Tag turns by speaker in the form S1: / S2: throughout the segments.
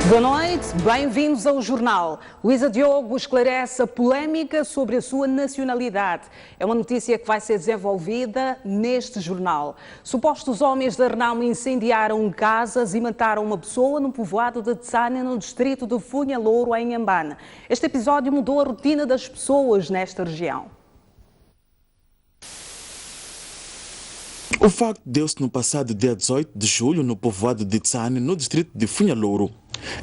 S1: Boa noite, bem-vindos ao jornal. Luísa Diogo esclarece a polémica sobre a sua nacionalidade. É uma notícia que vai ser desenvolvida neste jornal. Supostos homens da Renamo incendiaram casas e mataram uma pessoa no povoado de Tsane, no distrito de Funhalouro, em Inhambane. Este episódio mudou a rotina das pessoas nesta região.
S2: O facto deu-se no passado dia 18 de julho no povoado de Tsane, no distrito de Funhalouro.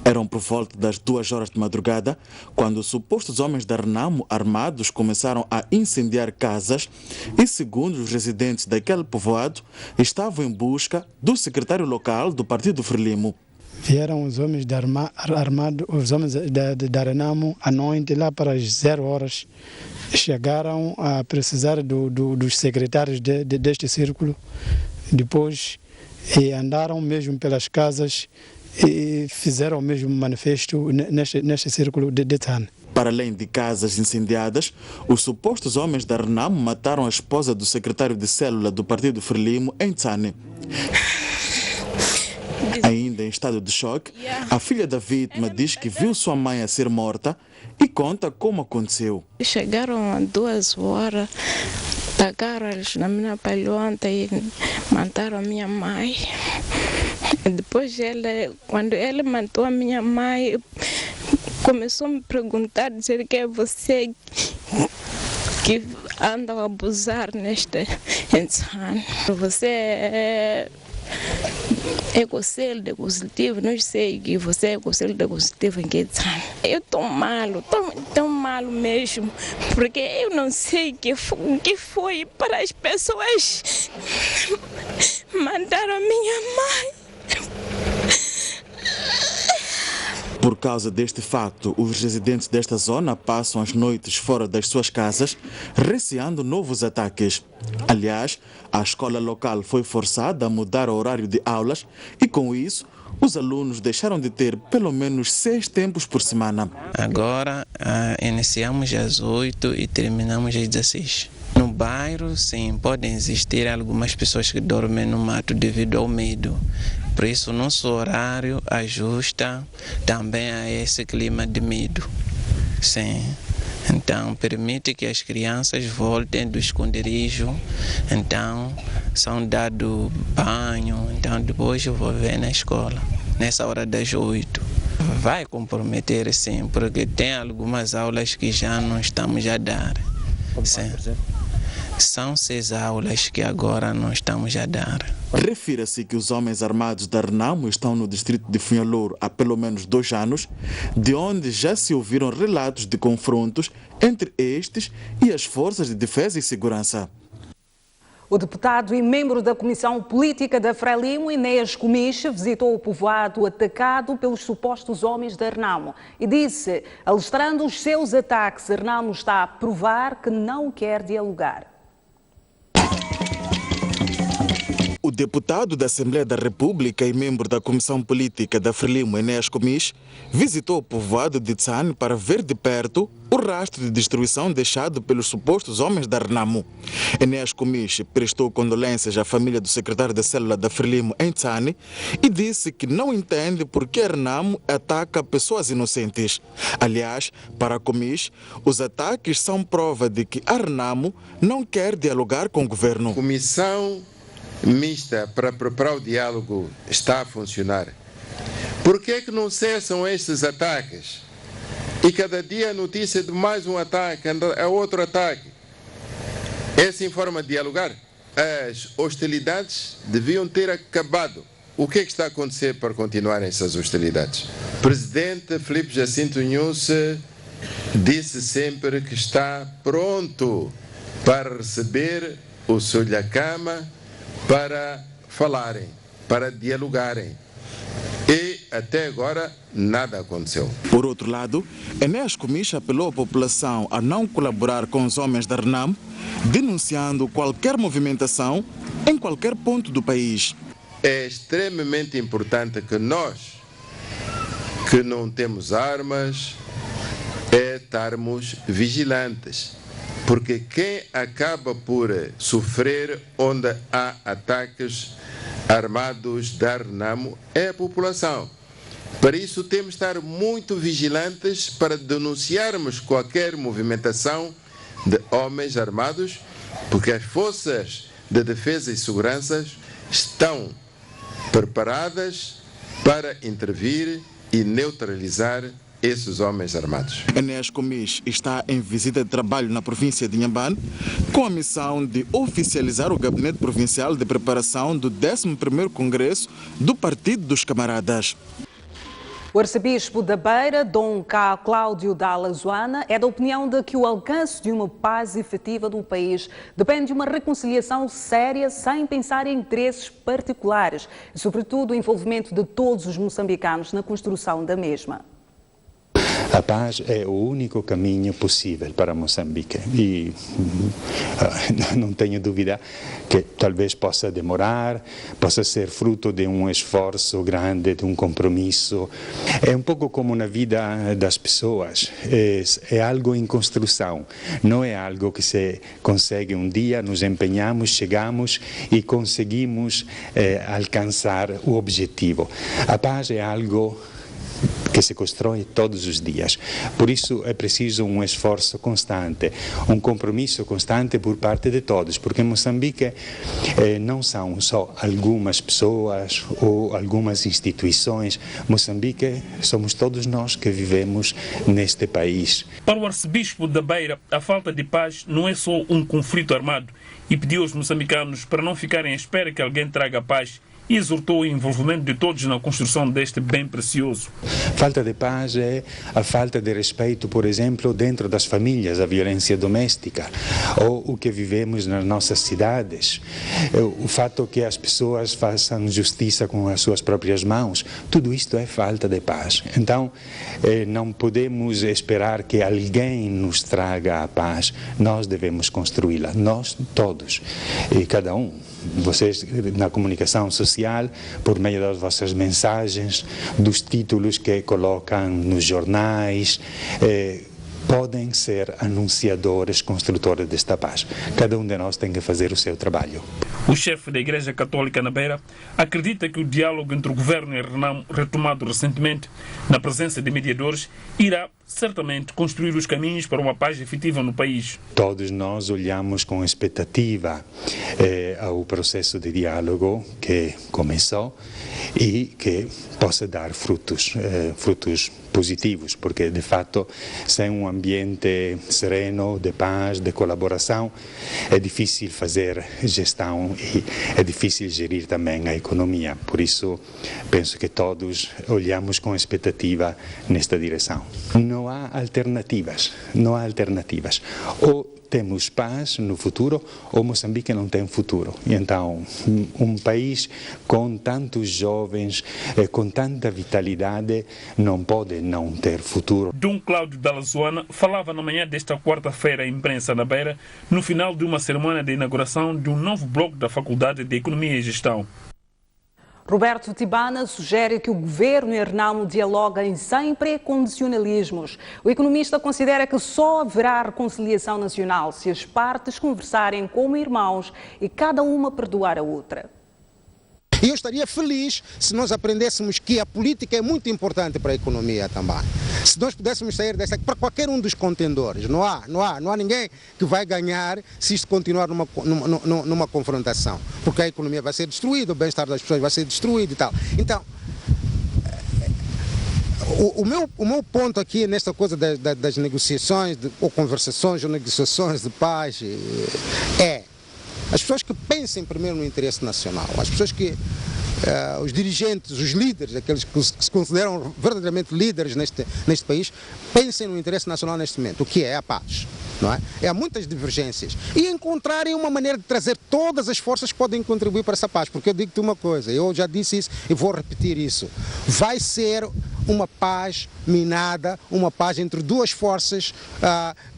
S2: Eram por volta das 2 horas de madrugada, quando os supostos homens da Renamo armados começaram a incendiar casas e, segundo os residentes daquele povoado, estavam em busca do secretário local do Partido Frelimo.
S3: Vieram os homens armados, os homens da Renamo à noite, lá para as 0 horas. Chegaram a precisar dos secretários deste círculo. Depois andaram mesmo pelas casas e fizeram o mesmo manifesto neste círculo de Tsane.
S2: Para além de casas incendiadas, os supostos homens da Renamo mataram a esposa do secretário de célula do Partido Frelimo em Tsane. Ainda em estado de choque, a filha da vítima diz que viu sua mãe a ser morta e conta como aconteceu.
S4: Chegaram às 2 horas, tacaram eles na minha palhonta e mataram a minha mãe. E depois quando ele matou a minha mãe, começou a me perguntar, dizer que é você que anda a abusar neste ensino. Você é conselho de positivo, não sei que você é conselho de positivo em que eu estou tão malo mesmo, porque eu não sei o que foi para as pessoas mandaram a minha mãe.
S2: Por causa deste facto, os residentes desta zona passam as noites fora das suas casas, receando novos ataques. Aliás, a escola local foi forçada a mudar o horário de aulas e, com isso, os alunos deixaram de ter pelo menos 6 tempos por semana.
S5: Agora, iniciamos às 8 e terminamos às 16. No bairro, sim, podem existir algumas pessoas que dormem no mato devido ao medo. Por isso, nosso horário ajusta também a esse clima de medo. Sim. Então, permite que as crianças voltem do esconderijo. Então, são dados banho. Então, depois eu vou ver na escola, nessa hora das 8. Vai comprometer, sim, porque tem algumas aulas que já não estamos a dar. Sim. São 6 aulas que agora não estamos a dar.
S2: Refira-se que os homens armados da Renamo estão no distrito de Funhalouro há pelo menos 2 anos, de onde já se ouviram relatos de confrontos entre estes e as forças de defesa e segurança.
S1: O deputado e membro da Comissão Política da Frelimo, Enéas Comiche, visitou o povoado atacado pelos supostos homens da Renamo e disse, alastrando os seus ataques, a Renamo está a provar que não quer dialogar.
S2: O deputado da Assembleia da República e membro da Comissão Política da Frelimo, Enéas Comiche, visitou o povoado de Tsane para ver de perto o rastro de destruição deixado pelos supostos homens da Renamo. Enéas Comiche prestou condolências à família do secretário da célula da Frelimo em Tsane e disse que não entende por que a Renamo ataca pessoas inocentes. Aliás, para Comiche, os ataques são prova de que a Renamo não quer dialogar com o governo.
S6: Comissão mista para preparar o diálogo está a funcionar. Por que não cessam estes ataques? E cada dia a notícia de mais um ataque, a outro ataque. Essa informa dialogar. As hostilidades deviam ter acabado. O que está a acontecer para continuar essas hostilidades? O presidente Filipe Jacinto Nunes disse sempre que está pronto para receber o Sulhacama para falarem, para dialogarem. E até agora nada aconteceu.
S2: Por outro lado, Enéas Comiche apelou à população a não colaborar com os homens da Renamo, denunciando qualquer movimentação em qualquer ponto do país.
S6: É extremamente importante que nós, que não temos armas, estarmos vigilantes. Porque quem acaba por sofrer onde há ataques armados da Renamo é a população. Para isso, temos de estar muito vigilantes para denunciarmos qualquer movimentação de homens armados, porque as forças de defesa e segurança estão preparadas para intervir e neutralizar esses homens armados.
S2: Enéas Gomes está em visita de trabalho na província de Inhambane com a missão de oficializar o Gabinete Provincial de Preparação do 11º Congresso do Partido dos Camaradas.
S1: O arcebispo da Beira, Dom Cláudio Dalla Zoana, é da opinião de que o alcance de uma paz efetiva no país depende de uma reconciliação séria, sem pensar em interesses particulares e, sobretudo, o envolvimento de todos os moçambicanos na construção da mesma.
S7: A paz é o único caminho possível para Moçambique e não tenho dúvida que talvez possa demorar, possa ser fruto de um esforço grande, de um compromisso. É um pouco como na vida das pessoas, é algo em construção, não é algo que se consegue um dia, nos empenhamos, chegamos e conseguimos alcançar o objetivo. A paz é algo que se constrói todos os dias. Por isso é preciso um esforço constante, um compromisso constante por parte de todos, porque em Moçambique não são só algumas pessoas ou algumas instituições. Moçambique somos todos nós que vivemos neste país.
S8: Para o arcebispo da Beira, a falta de paz não é só um conflito armado e pediu aos moçambicanos para não ficarem à espera que alguém traga paz e exortou o envolvimento de todos na construção deste bem precioso.
S7: Falta de paz é a falta de respeito, por exemplo, dentro das famílias, a violência doméstica, ou o que vivemos nas nossas cidades, o fato que as pessoas façam justiça com as suas próprias mãos, tudo isto é falta de paz. Então, não podemos esperar que alguém nos traga a paz, nós devemos construí-la, nós todos, e cada um. Vocês, na comunicação social, por meio das vossas mensagens, dos títulos que colocam nos jornais, podem ser anunciadores, construtores desta paz. Cada um de nós tem que fazer o seu trabalho.
S8: O chefe da Igreja Católica na Beira acredita que o diálogo entre o governo e a RENAMO, retomado recentemente na presença de mediadores, irá certamente construir os caminhos para uma paz efetiva no país.
S7: Todos nós olhamos com expectativa ao processo de diálogo que começou e que possa dar frutos positivos, porque de fato sem um ambiente sereno, de paz, de colaboração, é difícil fazer gestão e é difícil gerir também a economia. Por isso penso que todos olhamos com expectativa nesta direção. Não há alternativas, não há alternativas. Ou temos paz no futuro, ou Moçambique não tem futuro. E então, um país com tantos jovens, com tanta vitalidade, não pode não ter futuro.
S8: Dom Cláudio Dalla Zoana falava na manhã desta quarta-feira à imprensa na Beira, no final de uma cerimônia de inauguração de um novo bloco da Faculdade de Economia e Gestão.
S1: Roberto Tibana sugere que o governo e a RENAMO dialoguem sem pré-condicionalismos. O economista considera que só haverá reconciliação nacional se as partes conversarem como irmãos e cada uma perdoar a outra.
S9: E eu estaria feliz se nós aprendêssemos que a política é muito importante para a economia também. Se nós pudéssemos sair dessa, para qualquer um dos contendores, não há ninguém que vai ganhar se isto continuar numa confrontação, porque a economia vai ser destruída, o bem-estar das pessoas vai ser destruído e tal. Então, o meu ponto aqui nesta coisa das negociações, ou conversações ou negociações de paz é as pessoas que pensem primeiro no interesse nacional, as pessoas que, os dirigentes, os líderes, aqueles que se consideram verdadeiramente líderes neste país, pensem no interesse nacional neste momento, o que é a paz, não é? Há muitas divergências e encontrarem uma maneira de trazer todas as forças que podem contribuir para essa paz, porque eu digo-te uma coisa, eu já disse isso e vou repetir isso, vai ser uma paz minada, uma paz entre duas forças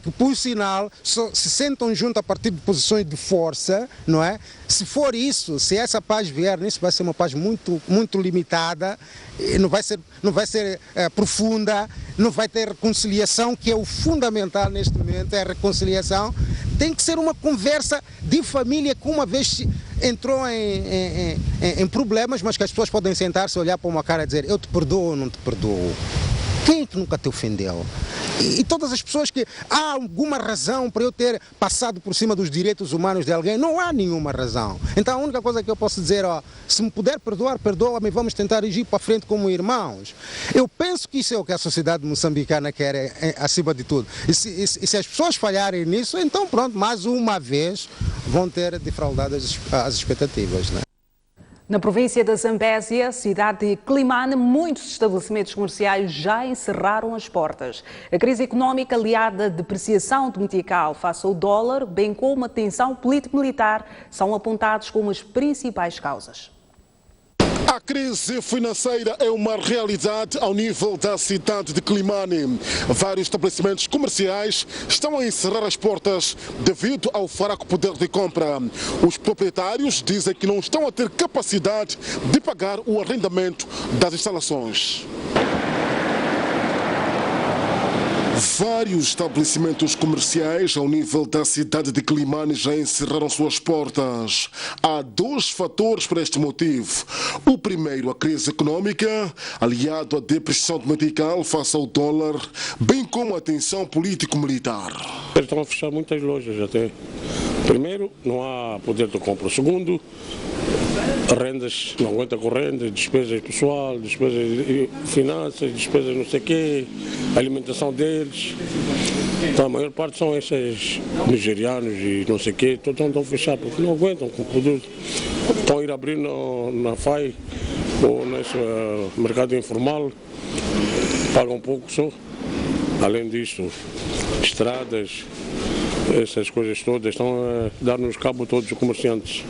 S9: que, por sinal, se sentam junto a partir de posições de força, não é? Se for isso, se essa paz vier, isso vai ser uma paz muito, muito limitada, não vai ser profunda, não vai ter reconciliação, que é o fundamental neste momento, é a reconciliação. Tem que ser uma conversa de família que uma vez entrou em problemas, mas que as pessoas podem sentar-se, olhar para uma cara e dizer: eu te perdoo ou não te perdoo? Quem é que nunca te ofendeu? E todas as pessoas que há alguma razão para eu ter passado por cima dos direitos humanos de alguém, não há nenhuma razão. Então a única coisa que eu posso dizer, se me puder perdoar, perdoa-me, vamos tentar ir para frente como irmãos. Eu penso que isso é o que a sociedade moçambicana quer, acima de tudo. E se as pessoas falharem nisso, então pronto, mais uma vez vão ter defraudado as expectativas, né?
S1: Na província da Zambésia, cidade de Climane, muitos estabelecimentos comerciais já encerraram as portas. A crise económica aliada à depreciação do metical face ao dólar, bem como a tensão político-militar, são apontados como as principais causas.
S10: A crise financeira é uma realidade ao nível da cidade de Climane. Vários estabelecimentos comerciais estão a encerrar as portas devido ao fraco poder de compra. Os proprietários dizem que não estão a ter capacidade de pagar o arrendamento das instalações. Vários estabelecimentos comerciais ao nível da cidade de Climane já encerraram suas portas. Há dois fatores para este motivo. O primeiro, a crise económica, aliado à depreciação do metical face ao dólar, bem como a tensão político-militar.
S11: Estão a fechar muitas lojas até. Primeiro, não há poder de compra. Segundo, rendas, não aguenta com rendas, despesas pessoal, despesas de finanças, despesas não sei o quê, alimentação deles. Então, a maior parte são esses nigerianos e não sei o quê, estão a fechar porque não aguentam com o produto. Estão a ir abrir na FAI ou nesse mercado informal, pagam um pouco só. Além disso, estradas, essas coisas todas estão a dar-nos cabo a todos os comerciantes.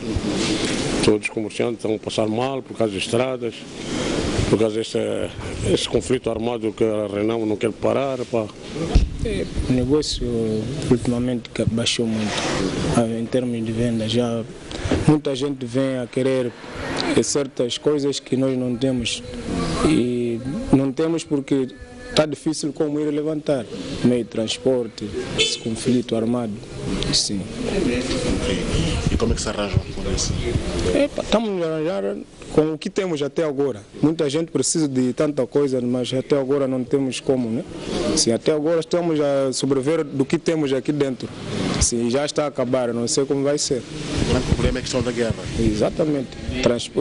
S11: Todos os comerciantes estão a passar mal por causa das estradas, por causa desse conflito armado que a Renamo não quer parar.
S12: O negócio ultimamente baixou muito em termos de venda. Já muita gente vem a querer certas coisas que nós não temos e não temos porque está difícil como ir levantar, meio de transporte, esse conflito armado, sim.
S10: E como é que se arranjam com isso?
S12: Estamos a arranjar com o que temos até agora. Muita gente precisa de tanta coisa, mas até agora não temos como, né? Sim, até agora estamos a sobreviver do que temos aqui dentro. Sim, já está a acabar, não sei como vai ser.
S10: O grande problema é a questão da guerra.
S12: Exatamente.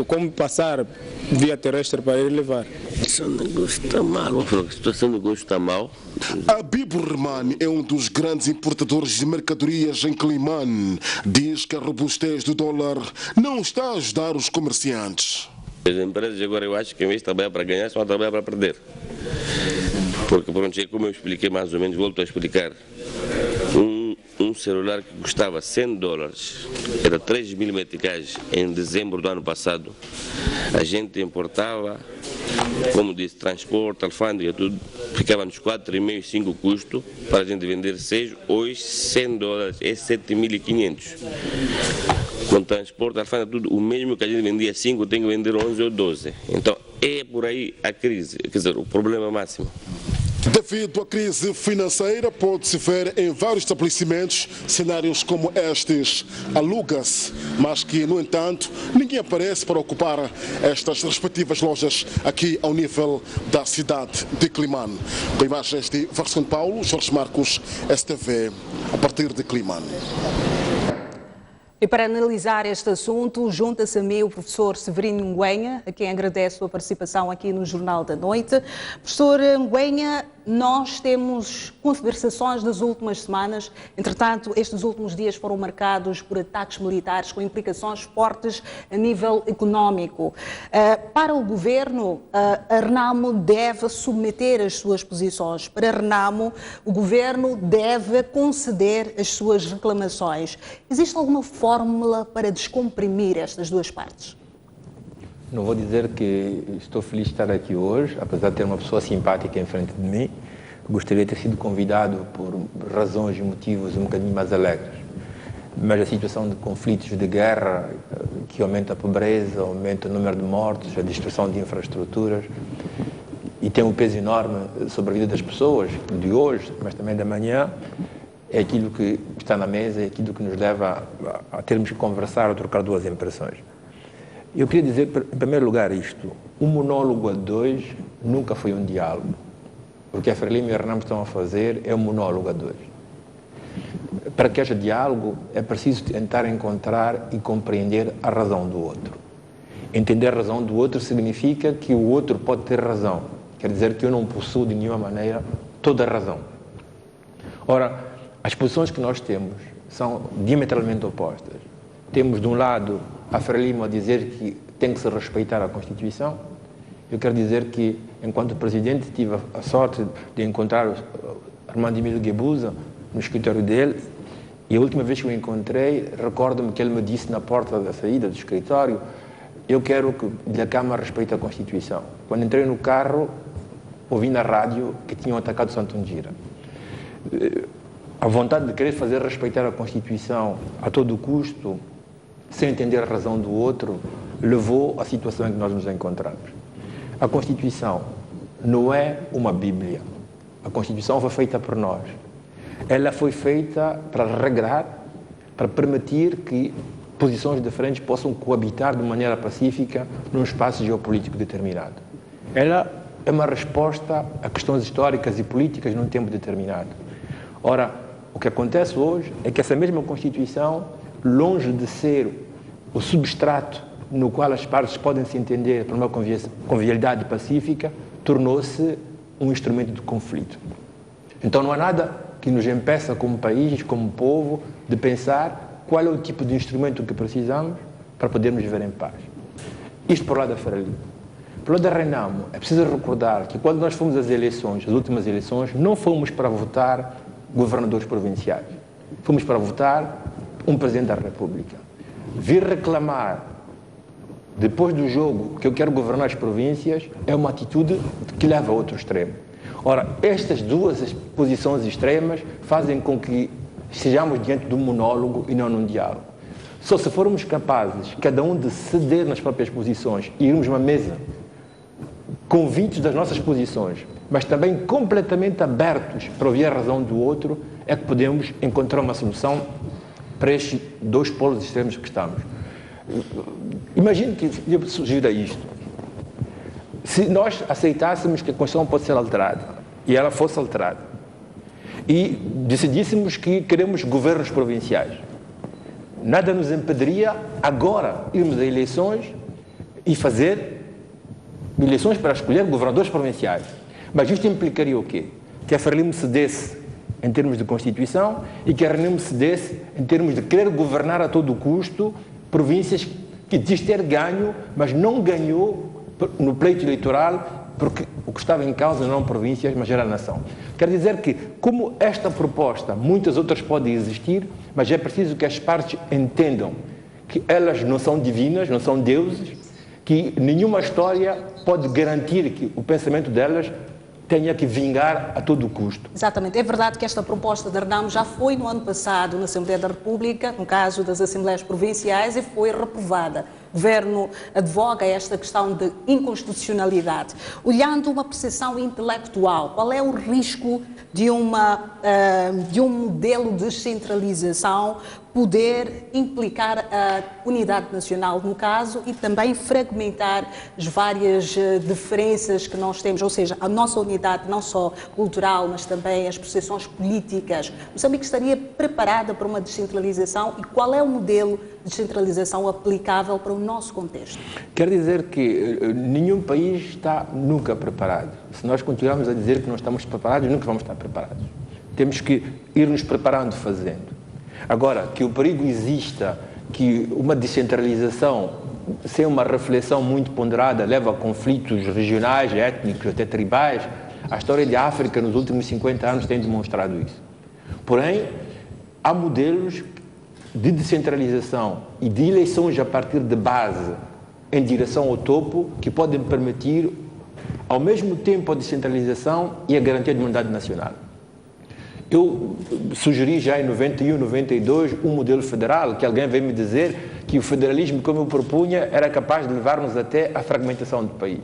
S12: Como passar via terrestre para ir levar.
S13: A situação do negócio está mal, a situação do negócio está mal.
S10: Abibo Remani é um dos grandes importadores de mercadorias em Climane. Diz que a robustez do dólar não está a ajudar os comerciantes.
S13: As empresas agora eu acho que em vez de trabalhar para ganhar, só trabalhar para perder. Porque pronto, como eu expliquei mais ou menos, volto a explicar. Um celular que custava $100, era 3.000 meticais em dezembro do ano passado. A gente importava, como disse, transporte, alfândega, tudo, ficava nos 4,5, 5 custo para a gente vender 6, hoje $100 é 7.500. Com transporte, alfândega, tudo, o mesmo que a gente vendia 5, tem que vender 11 ou 12. Então é por aí a crise, quer dizer, o problema máximo.
S10: Devido à crise financeira, pode-se ver em vários estabelecimentos cenários como estes. Aluga-se, mas que, no entanto, ninguém aparece para ocupar estas respectivas lojas aqui ao nível da cidade de Climane. Com imagens de Vasco Paulo, Jorge Marcos, STV, a partir de Climane.
S1: E para analisar este assunto, junta-se a mim o professor Severino Nguenha, a quem agradeço a participação aqui no Jornal da Noite. Professor Nguenha, nós temos conversações das últimas semanas, entretanto, estes últimos dias foram marcados por ataques militares com implicações fortes a nível económico. Para o governo, a Renamo deve submeter as suas posições. Para a Renamo, o governo deve conceder as suas reclamações. Existe alguma fórmula para descomprimir estas duas partes?
S14: Não vou dizer que estou feliz de estar aqui hoje, apesar de ter uma pessoa simpática em frente de mim. Gostaria de ter sido convidado por razões e motivos um bocadinho mais alegres. Mas a situação de conflitos de guerra, que aumenta a pobreza, aumenta o número de mortos, a destruição de infraestruturas, e tem um peso enorme sobre a vida das pessoas, de hoje, mas também da manhã, é aquilo que está na mesa, é aquilo que nos leva a termos que conversar ou trocar duas impressões. Eu queria dizer, em primeiro lugar, isto: um monólogo a dois nunca foi um diálogo. O que a Frelimo e a Renamo estão a fazer é um monólogo a dois. Para que haja diálogo, é preciso tentar encontrar e compreender a razão do outro. Entender a razão do outro significa que o outro pode ter razão. Quer dizer que eu não possuo, de nenhuma maneira, toda a razão. Ora, as posições que nós temos são diametralmente opostas. Temos, de um lado, a Frelimo a dizer que tem que se respeitar a Constituição. Eu quero dizer que, enquanto Presidente, tive a sorte de encontrar o Armando Emílio Guebuza no escritório dele, e a última vez que o encontrei, recordo-me que ele me disse na porta da saída do escritório: eu quero que a Câmara respeite a Constituição. Quando entrei no carro, ouvi na rádio que tinham atacado Santo Ngira. A vontade de querer fazer respeitar a Constituição a todo custo, sem entender a razão do outro, levou à situação em que nós nos encontramos. A Constituição não é uma Bíblia. A Constituição foi feita por nós. Ela foi feita para regrar, para permitir que posições diferentes possam coabitar de maneira pacífica num espaço geopolítico determinado. Ela é uma resposta a questões históricas e políticas num tempo determinado. Ora, o que acontece hoje é que essa mesma Constituição, longe de ser o substrato no qual as partes podem se entender por uma convivialidade pacífica, tornou-se um instrumento de conflito. Então não há nada que nos impeça como país, como povo, de pensar qual é o tipo de instrumento que precisamos para podermos viver em paz. Isto por lá da Frelimo. Por lá da Renamo, é preciso recordar que quando nós fomos às eleições, as últimas eleições, não fomos para votar governadores provinciais. Fomos para votar um Presidente da República. Vir reclamar, depois do jogo, que eu quero governar as províncias, é uma atitude que leva a outro extremo. Ora, estas duas posições extremas fazem com que estejamos diante de um monólogo e não num diálogo. Só se formos capazes, cada um, de ceder nas próprias posições e irmos a uma mesa convictos das nossas posições, mas também completamente abertos para ouvir a razão do outro, é que podemos encontrar uma solução para estes dois polos extremos que estamos. Imagine que eu sugira isto. Se nós aceitássemos que a Constituição pode ser alterada, e ela fosse alterada, e decidíssemos que queremos governos provinciais, nada nos impediria agora irmos a eleições e fazer eleições para escolher governadores provinciais. Mas isto implicaria o quê? Que a Frelimo cedesse em termos de Constituição e que a Renamo cedesse em termos de querer governar a todo custo províncias que diz ter ganho, mas não ganhou no pleito eleitoral, porque o que estava em causa não eram províncias, mas era a nação. Quer dizer que, como esta proposta, muitas outras podem existir, mas é preciso que as partes entendam que elas não são divinas, não são deuses, que nenhuma história pode garantir que o pensamento delas tenha que vingar a todo custo.
S1: Exatamente. É verdade que esta proposta da Renamo já foi no ano passado na Assembleia da República, no caso das Assembleias Provinciais, e foi reprovada. O Governo advoga esta questão de inconstitucionalidade. Olhando uma percepção intelectual, qual é o risco de um modelo de descentralização poder implicar a unidade nacional, no caso, e também fragmentar as várias diferenças que nós temos, ou seja, a nossa unidade não só cultural, mas também as percepções políticas. Moçambique estaria preparada para uma descentralização e qual é o modelo de descentralização aplicável para o nosso contexto?
S14: Quer dizer que nenhum país está nunca preparado. Se nós continuarmos a dizer que não estamos preparados, nunca vamos estar preparados. Temos que ir nos preparando fazendo. Agora, que o perigo exista, que uma descentralização sem uma reflexão muito ponderada leva a conflitos regionais, étnicos, até tribais, a história de África nos últimos 50 anos tem demonstrado isso. Porém, há modelos de descentralização e de eleições a partir de base em direção ao topo que podem permitir, ao mesmo tempo, a descentralização e a garantia de unidade nacional. Eu sugeri já em 91, 92 um modelo federal, que alguém veio me dizer que o federalismo, como eu propunha, era capaz de levar-nos até à fragmentação do país.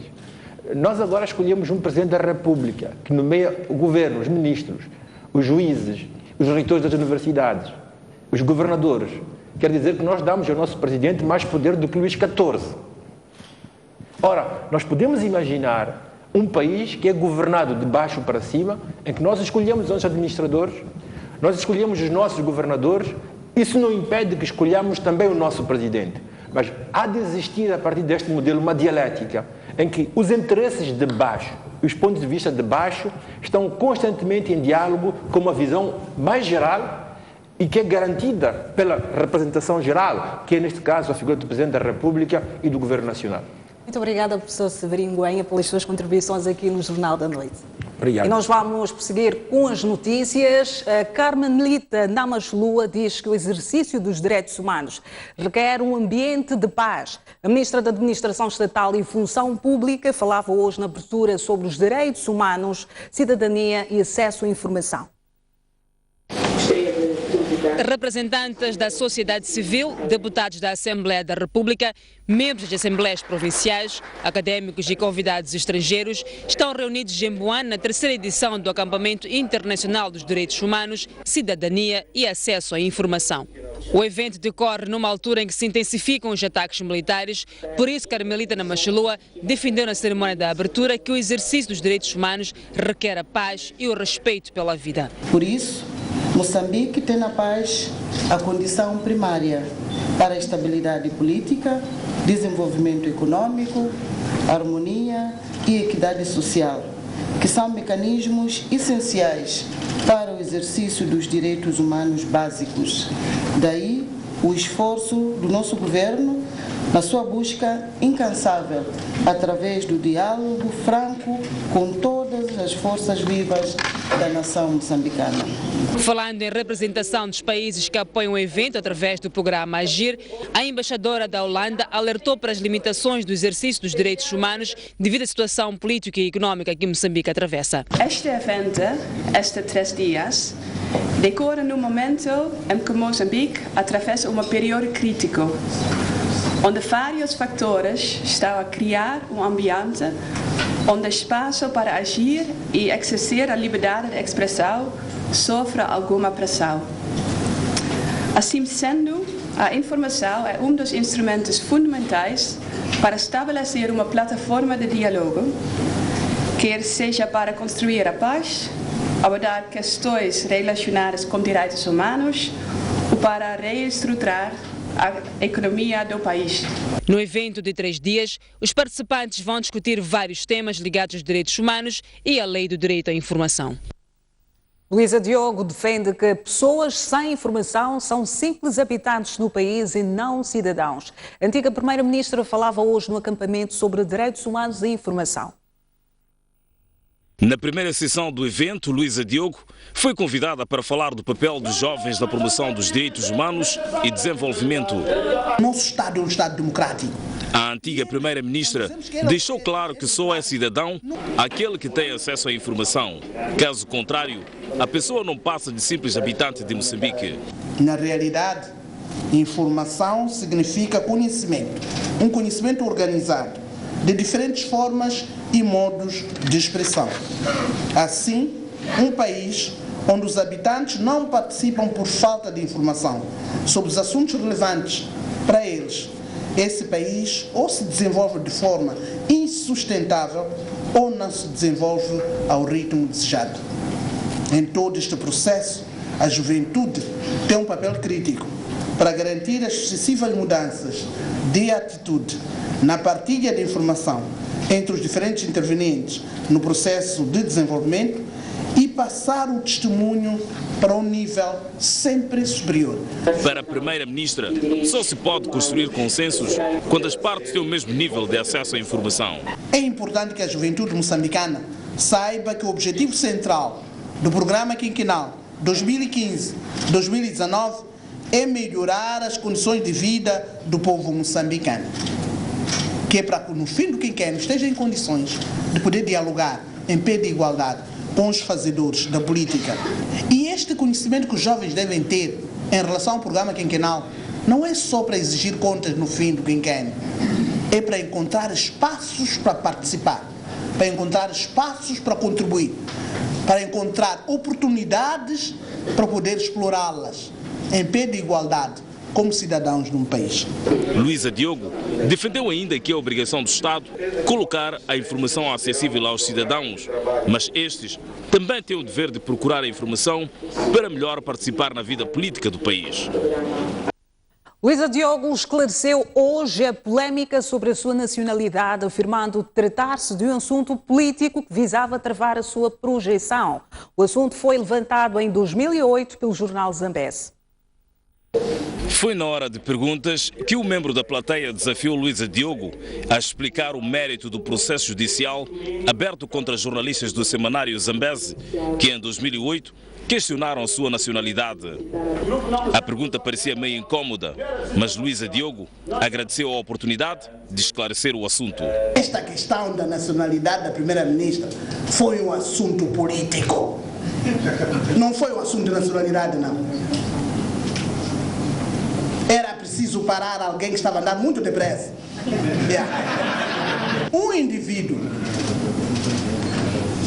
S14: Nós agora escolhemos um Presidente da República, que nomeia o governo, os ministros, os juízes, os reitores das universidades, os governadores. Quer dizer que nós damos ao nosso presidente mais poder do que Luís XIV. Ora, nós podemos imaginar um país que é governado de baixo para cima, em que nós escolhemos os nossos administradores, nós escolhemos os nossos governadores. Isso não impede que escolhamos também o nosso presidente. Mas há de existir, a partir deste modelo, uma dialética em que os interesses de baixo, os pontos de vista de baixo, estão constantemente em diálogo com uma visão mais geral e que é garantida pela representação geral, que é, neste caso, a figura do Presidente da República e do Governo Nacional.
S1: Muito obrigada, professor Severino Goenha, pelas suas contribuições aqui no Jornal da Noite.
S14: Obrigado.
S1: E nós vamos prosseguir com as notícias. A Carmelita Namashlua diz que o exercício dos direitos humanos requer um ambiente de paz. A ministra da Administração Estatal e Função Pública falava hoje na abertura sobre os direitos humanos, cidadania e acesso à informação.
S15: Representantes da sociedade civil, deputados da Assembleia da República, membros de assembleias provinciais, académicos e convidados estrangeiros estão reunidos em Buan na terceira edição do Acampamento Internacional dos Direitos Humanos, Cidadania e Acesso à Informação. O evento decorre numa altura em que se intensificam os ataques militares, por isso Carmelita Namashlua defendeu na cerimónia da abertura que o exercício dos direitos humanos requer a paz e o respeito pela vida.
S16: Por isso, Moçambique tem na paz a condição primária para a estabilidade política, desenvolvimento econômico, harmonia e equidade social, que são mecanismos essenciais para o exercício dos direitos humanos básicos. Daí o esforço do nosso governo na sua busca incansável, através do diálogo franco com todas as forças vivas da nação moçambicana.
S15: Falando em representação dos países que apoiam o evento através do programa Agir, a embaixadora da Holanda alertou para as limitações do exercício dos direitos humanos devido à situação política e econômica que Moçambique atravessa.
S17: Este evento, estes 3 dias, decorre no momento em que Moçambique atravessa um período crítico, onde vários fatores estão a criar um ambiente onde espaço para agir e exercer a liberdade de expressão sofre alguma pressão. Assim sendo, a informação é dos instrumentos fundamentais para estabelecer uma plataforma de diálogo, quer seja para construir a paz, abordar questões relacionadas com direitos humanos ou para reestruturar a economia do país.
S15: No evento de 3 dias, os participantes vão discutir vários temas ligados aos direitos humanos e à lei do direito à informação.
S1: Luísa Diogo defende que pessoas sem informação são simples habitantes do país e não cidadãos. A antiga primeira-ministra falava hoje no acampamento sobre direitos humanos e informação.
S18: Na primeira sessão do evento, Luísa Diogo foi convidada para falar do papel dos jovens na promoção dos direitos humanos e desenvolvimento.
S19: Nosso Estado é um Estado democrático.
S18: A antiga primeira-ministra deixou claro que só é cidadão aquele que tem acesso à informação. Caso contrário, a pessoa não passa de simples habitante de Moçambique.
S19: Na realidade, informação significa conhecimento. Um conhecimento organizado de diferentes formas e modos de expressão. Assim, um país onde os habitantes não participam por falta de informação sobre os assuntos relevantes para eles, esse país ou se desenvolve de forma insustentável ou não se desenvolve ao ritmo desejado. Em todo este processo, a juventude tem um papel crítico para garantir as sucessivas mudanças de atitude na partilha de informação entre os diferentes intervenientes no processo de desenvolvimento e passar o testemunho para um nível sempre superior.
S18: Para a primeira-ministra, só se pode construir consensos quando as partes têm o mesmo nível de acesso à informação.
S19: É importante que a juventude moçambicana saiba que o objetivo central do programa quinquenal 2015-2019 é melhorar as condições de vida do povo moçambicano, que é para que no fim do quinquênio esteja em condições de poder dialogar em pé de igualdade com os fazedores da política. E este conhecimento que os jovens devem ter em relação ao programa quinquenal não é só para exigir contas no fim do quinquênio, é para encontrar espaços para participar, para encontrar espaços para contribuir, para encontrar oportunidades para poder explorá-las em pé de igualdade como cidadãos de um país.
S18: Luísa Diogo defendeu ainda que é obrigação do Estado colocar a informação acessível aos cidadãos, mas estes também têm o dever de procurar a informação para melhor participar na vida política do país.
S1: Luísa Diogo esclareceu hoje a polémica sobre a sua nacionalidade, afirmando tratar-se de um assunto político que visava travar a sua projeção. O assunto foi levantado em 2008 pelo jornal Zambeze.
S18: Foi na hora de perguntas que o membro da plateia desafiou Luísa Diogo a explicar o mérito do processo judicial aberto contra jornalistas do semanário Zambeze, que em 2008 questionaram a sua nacionalidade. A pergunta parecia meio incômoda, mas Luísa Diogo agradeceu a oportunidade de esclarecer o assunto.
S19: Esta questão da nacionalidade da primeira-ministra foi um assunto político. Não foi um assunto de nacionalidade, não. Era preciso parar alguém que estava andando muito depressa. Um indivíduo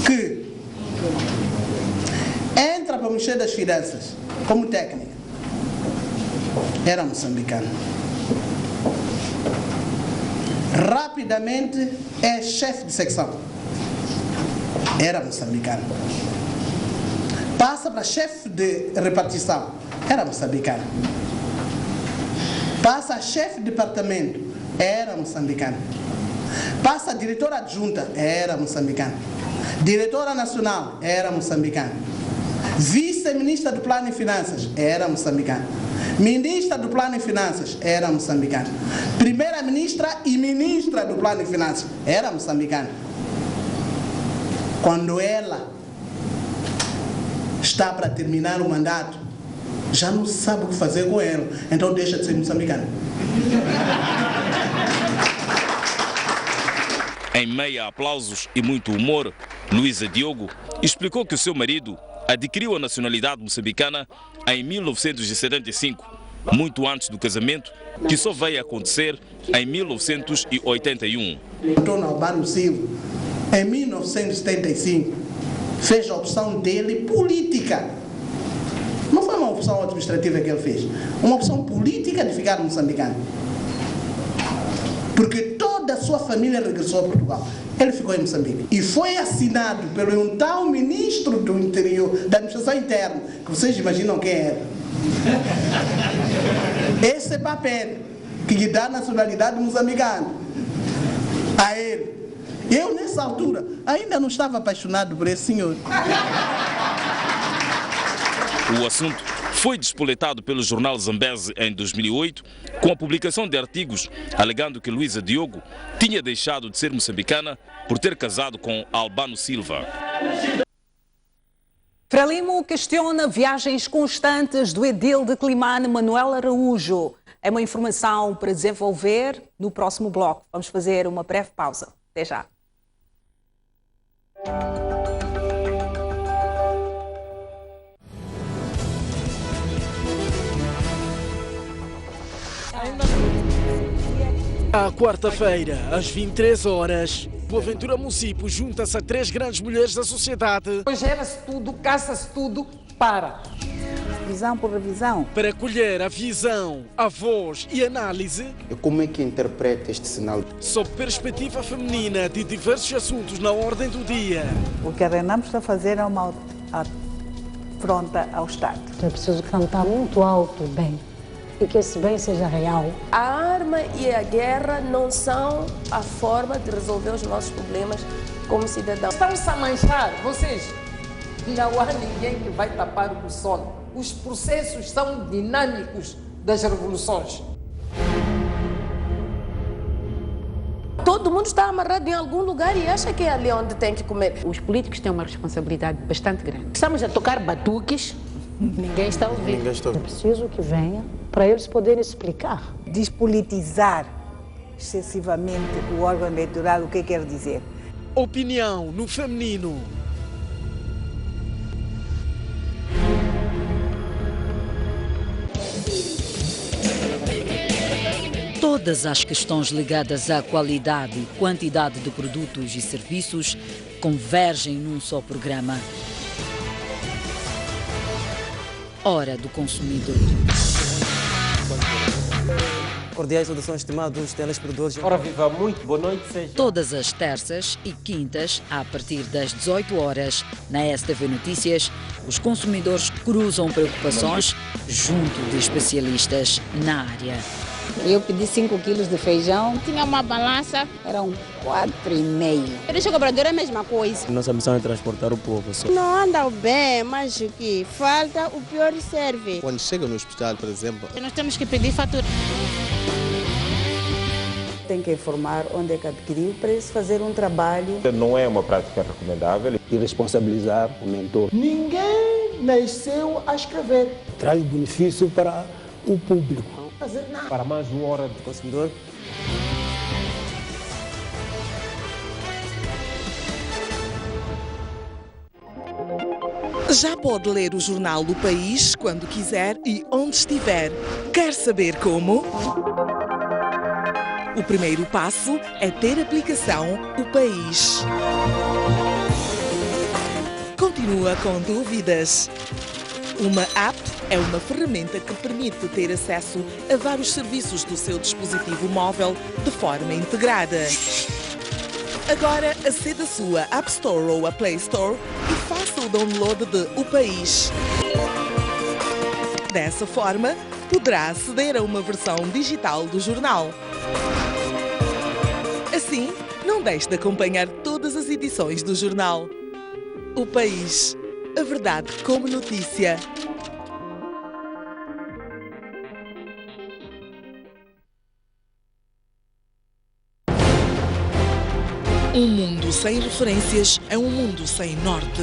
S19: que entra para mexer das finanças como técnico era moçambicano. Rapidamente é chefe de secção. Era moçambicano. Passa para chefe de repartição. Era moçambicano. Passa a chefe de departamento, era moçambicano. Passa a diretora adjunta, era moçambicano. Diretora nacional, era moçambicano. Vice-ministra do Plano e Finanças, era moçambicano. Ministra do Plano e Finanças, era moçambicano. Primeira-ministra e ministra do Plano e Finanças, era moçambicano. Quando ela está para terminar o mandato, já não sabe o que fazer com ela, então deixa de ser moçambicano.
S18: Em meio a aplausos e muito humor, Luísa Diogo explicou que o seu marido adquiriu a nacionalidade moçambicana em 1975, muito antes do casamento, que só veio acontecer em 1981.
S19: Antônio Albano Silva, em 1975, fez a opção dele política. Não foi uma opção administrativa que ele fez, uma opção política de ficar moçambicano. Porque toda a sua família regressou a Portugal. Ele ficou em Moçambique. E foi assinado pelo então ministro do Interior, da Administração Interna, que vocês imaginam quem era. Esse papel que lhe dá nacionalidade moçambicana a ele. Eu, nessa altura, ainda não estava apaixonado por esse senhor.
S18: O assunto foi despoletado pelo jornal Zambeze em 2008, com a publicação de artigos alegando que Luísa Diogo tinha deixado de ser moçambicana por ter casado com Albano Silva.
S1: Frelimo questiona viagens constantes do edil de Climane, Manuel Araújo. É uma informação para desenvolver no próximo bloco. Vamos fazer uma breve pausa. Até já.
S20: À quarta-feira, às 23 horas, Boaventura Município junta-se a 3 grandes mulheres da sociedade.
S21: Gera-se tudo, caça-se tudo, para. Revisão por revisão.
S20: Para colher a visão, a voz e análise.
S22: Como é que interpreta este sinal?
S20: Sob perspectiva feminina de diversos assuntos na ordem do dia.
S21: O que a Renamo está a fazer é uma afronta ao Estado.
S23: É preciso cantar muito alto bem. E que esse bem seja real.
S24: A arma e a guerra não são a forma de resolver os nossos problemas como cidadãos.
S21: Estão-se a manchar, vocês. Não há ninguém que vai tapar o sol. Os processos são dinâmicos das revoluções.
S24: Todo mundo está amarrado em algum lugar e acha que é ali onde tem que comer.
S23: Os políticos têm uma responsabilidade bastante grande. Estamos a tocar batuques, ninguém está a ouvir.
S22: Ninguém está a ouvir.
S23: É preciso que venha para eles poderem explicar.
S21: Despolitizar excessivamente o órgão eleitoral, o que quer dizer?
S20: Opinião no feminino.
S25: Todas as questões ligadas à qualidade e quantidade de produtos e serviços convergem num só programa. Hora do Consumidor.
S2: Cordiais saudações, estimados telespectadores.
S3: Ora viva, muito boa noite. Seja.
S25: Todas as terças e quintas, a partir das 18 horas, na STV Notícias, os consumidores cruzam preocupações junto de especialistas na área.
S4: Eu pedi 5 quilos de feijão.
S5: Tinha uma balança.
S4: Eram 4,5.
S5: Deixa o cobrador é a mesma coisa.
S2: Nossa missão é transportar o povo.
S5: Não andam bem, mas o que falta, o pior serve.
S2: Quando chega no hospital, por exemplo...
S5: Nós temos que pedir fatura.
S16: Tem que informar onde é que adquiriu para eles fazer um trabalho.
S3: Não é uma prática recomendável.
S6: E responsabilizar o mentor.
S26: Ninguém nasceu a escrever.
S6: Traz benefício para o público.
S26: Não fazer nada.
S3: Para mais uma hora do consumidor.
S27: Já pode ler o jornal do País quando quiser e onde estiver. Quer saber como? O primeiro passo é ter a aplicação O País. Continua com dúvidas? Uma app é uma ferramenta que permite ter acesso a vários serviços do seu dispositivo móvel de forma integrada. Agora aceda à sua App Store ou a Play Store e faça o download de O País. Dessa forma, poderá aceder a uma versão digital do jornal. Assim, não deixe de acompanhar todas as edições do jornal. O País. A verdade como notícia. Um mundo sem referências é um mundo sem norte.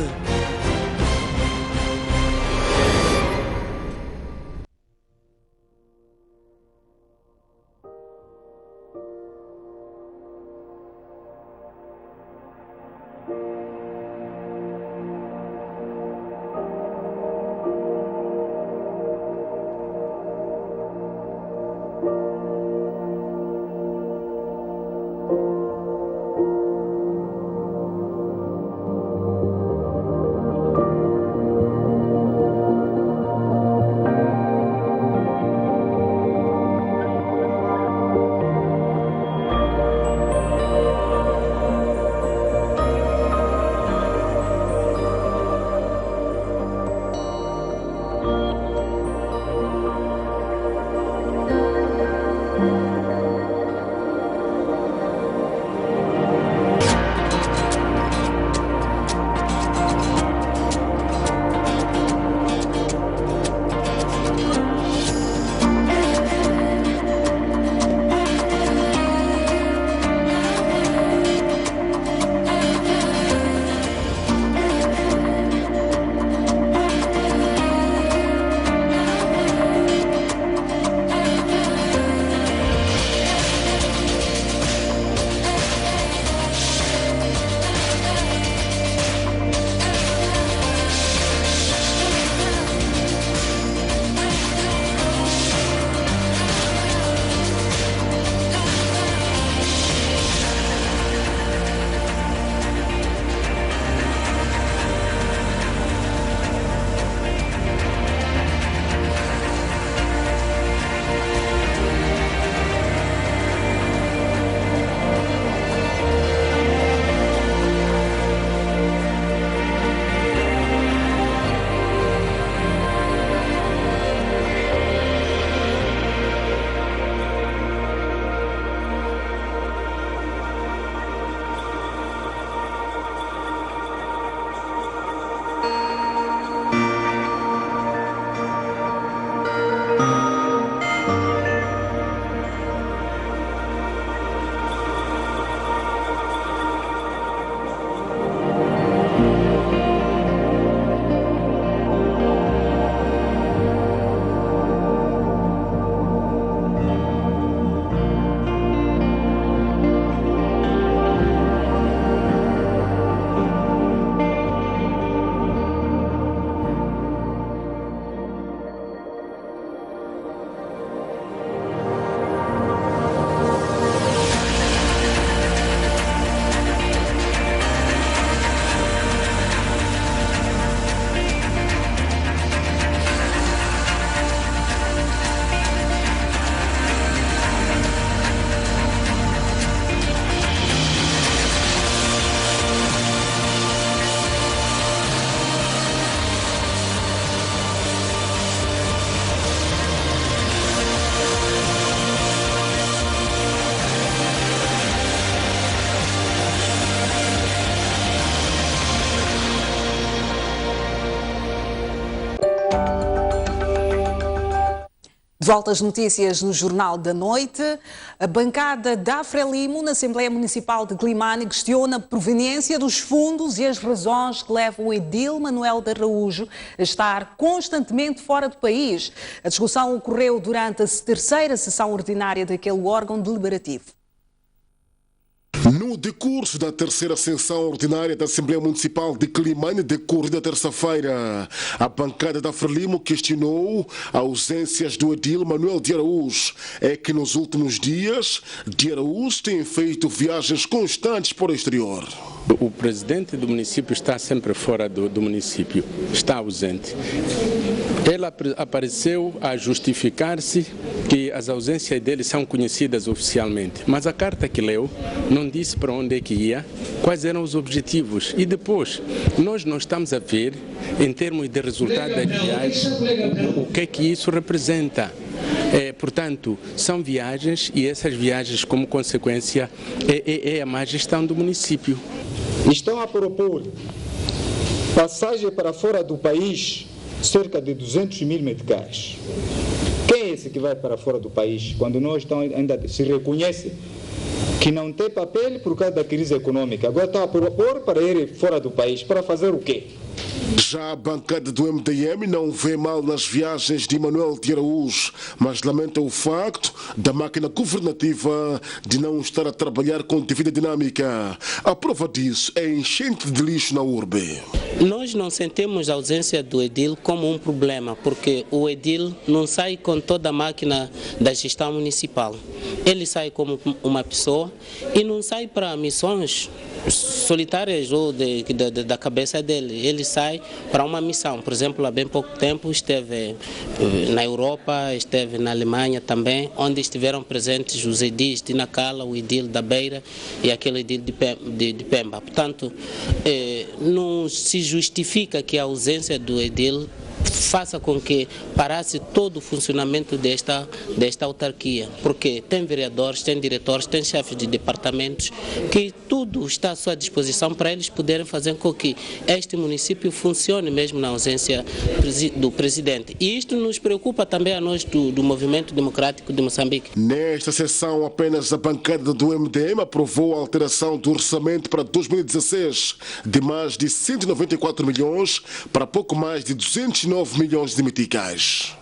S1: De volta às notícias no Jornal da Noite, a bancada da Frelimo na Assembleia Municipal de Climane questiona a proveniência dos fundos e as razões que levam o edil Manuel de Araújo a estar constantemente fora do país. A discussão ocorreu durante a terceira sessão ordinária daquele órgão deliberativo.
S7: No decurso da terceira sessão ordinária da Assembleia Municipal de Climane, decorrida terça-feira, a bancada da Frelimo questionou ausências do edil Manuel de Araújo. É que nos últimos dias, de Araújo tem feito viagens constantes para o exterior.
S8: O presidente do município está sempre fora do município, está ausente. Ele apareceu a justificar-se que as ausências dele são conhecidas oficialmente, mas a carta que leu não disse para onde é que ia, quais eram os objetivos. E depois, nós não estamos a ver, em termos de resultado das viagens, o que é que isso representa. Portanto, são viagens e essas viagens, como consequência, é a má gestão do município.
S9: Estão a propor passagem para fora do país, cerca de 200 mil meticais. Quem é esse que vai para fora do país, quando nós ainda se reconhece que não tem papel por causa da crise econômica? Agora está a propor para ir fora do país, para fazer o quê?
S7: Já a bancada do MDM não vê mal nas viagens de Manuel de Araújo, mas lamenta o facto da máquina governativa de não estar a trabalhar com devida dinâmica. A prova disso é a enchente de lixo na urbe.
S10: Nós não sentimos a ausência do edil como um problema, porque o edil não sai com toda a máquina da gestão municipal. Ele sai como uma pessoa e não sai para missões solitárias ou da cabeça dele. Ele sai para uma missão. Por exemplo, há bem pouco tempo esteve na Europa, esteve na Alemanha também, onde estiveram presentes os edis de Nacala, o edil da Beira e aquele edil de Pemba. Portanto, não se justifica que a ausência do edil faça com que parasse todo o funcionamento desta autarquia, porque tem vereadores, tem diretores, tem chefes de departamentos, que tudo está à sua disposição para eles poderem fazer com que este município funcione mesmo na ausência do presidente. E isto nos preocupa também a nós do Movimento Democrático de Moçambique.
S7: Nesta sessão, apenas a bancada do MDM aprovou a alteração do orçamento para 2016 de mais de 194 milhões para pouco mais de 209 milhões de meticais.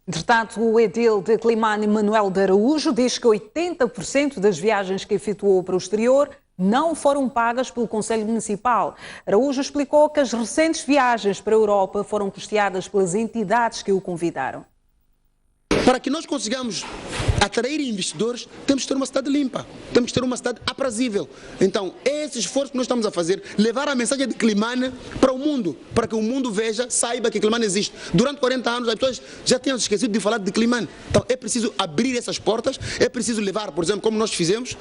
S1: Entretanto, o edil de Climane, Manuel de Araújo, diz que 80% das viagens que efetuou para o exterior não foram pagas pelo Conselho Municipal. Araújo explicou que as recentes viagens para a Europa foram custeadas pelas entidades que o convidaram.
S22: Para que nós consigamos atrair investidores, temos que ter uma cidade limpa, temos que ter uma cidade aprazível. Então, é esse esforço que nós estamos a fazer, levar a mensagem de Climane para o mundo, para que o mundo veja, saiba que Climane existe. Durante 40 anos, as pessoas já tinham esquecido de falar de Climane. Então, é preciso abrir essas portas, é preciso levar, por exemplo, como nós fizemos,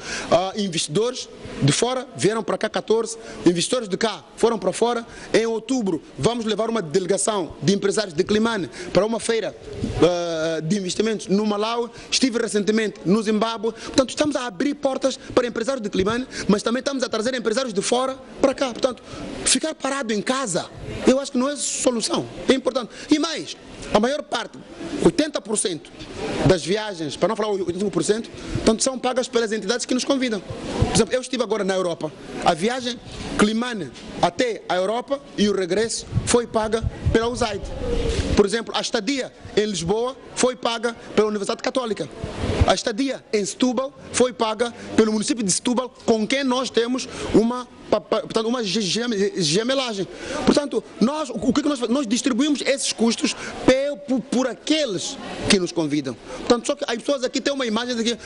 S22: investidores de fora vieram para cá 14, investidores de cá foram para fora. Em outubro, vamos levar uma delegação de empresários de Climane para uma feira de investimentos no Malawi. Estive recentemente no Zimbábue. Portanto, estamos a abrir portas para empresários de Climane, mas também estamos a trazer empresários de fora para cá. Portanto, ficar parado em casa, eu acho que não é solução. É importante. E mais, a maior parte, 80% das viagens, para não falar 85%, portanto, são pagas pelas entidades que nos convidam. Por exemplo, eu estive agora na Europa. A viagem Climane até a Europa e o regresso foi paga pela USAID. Por exemplo, a estadia em Lisboa foi paga pela Universidade Católica. A estadia em Setúbal foi paga pelo município de Setúbal, com quem nós temos uma gemelagem. Portanto, nós distribuímos esses custos por aqueles que nos convidam. Portanto, só que as pessoas aqui têm uma imagem de que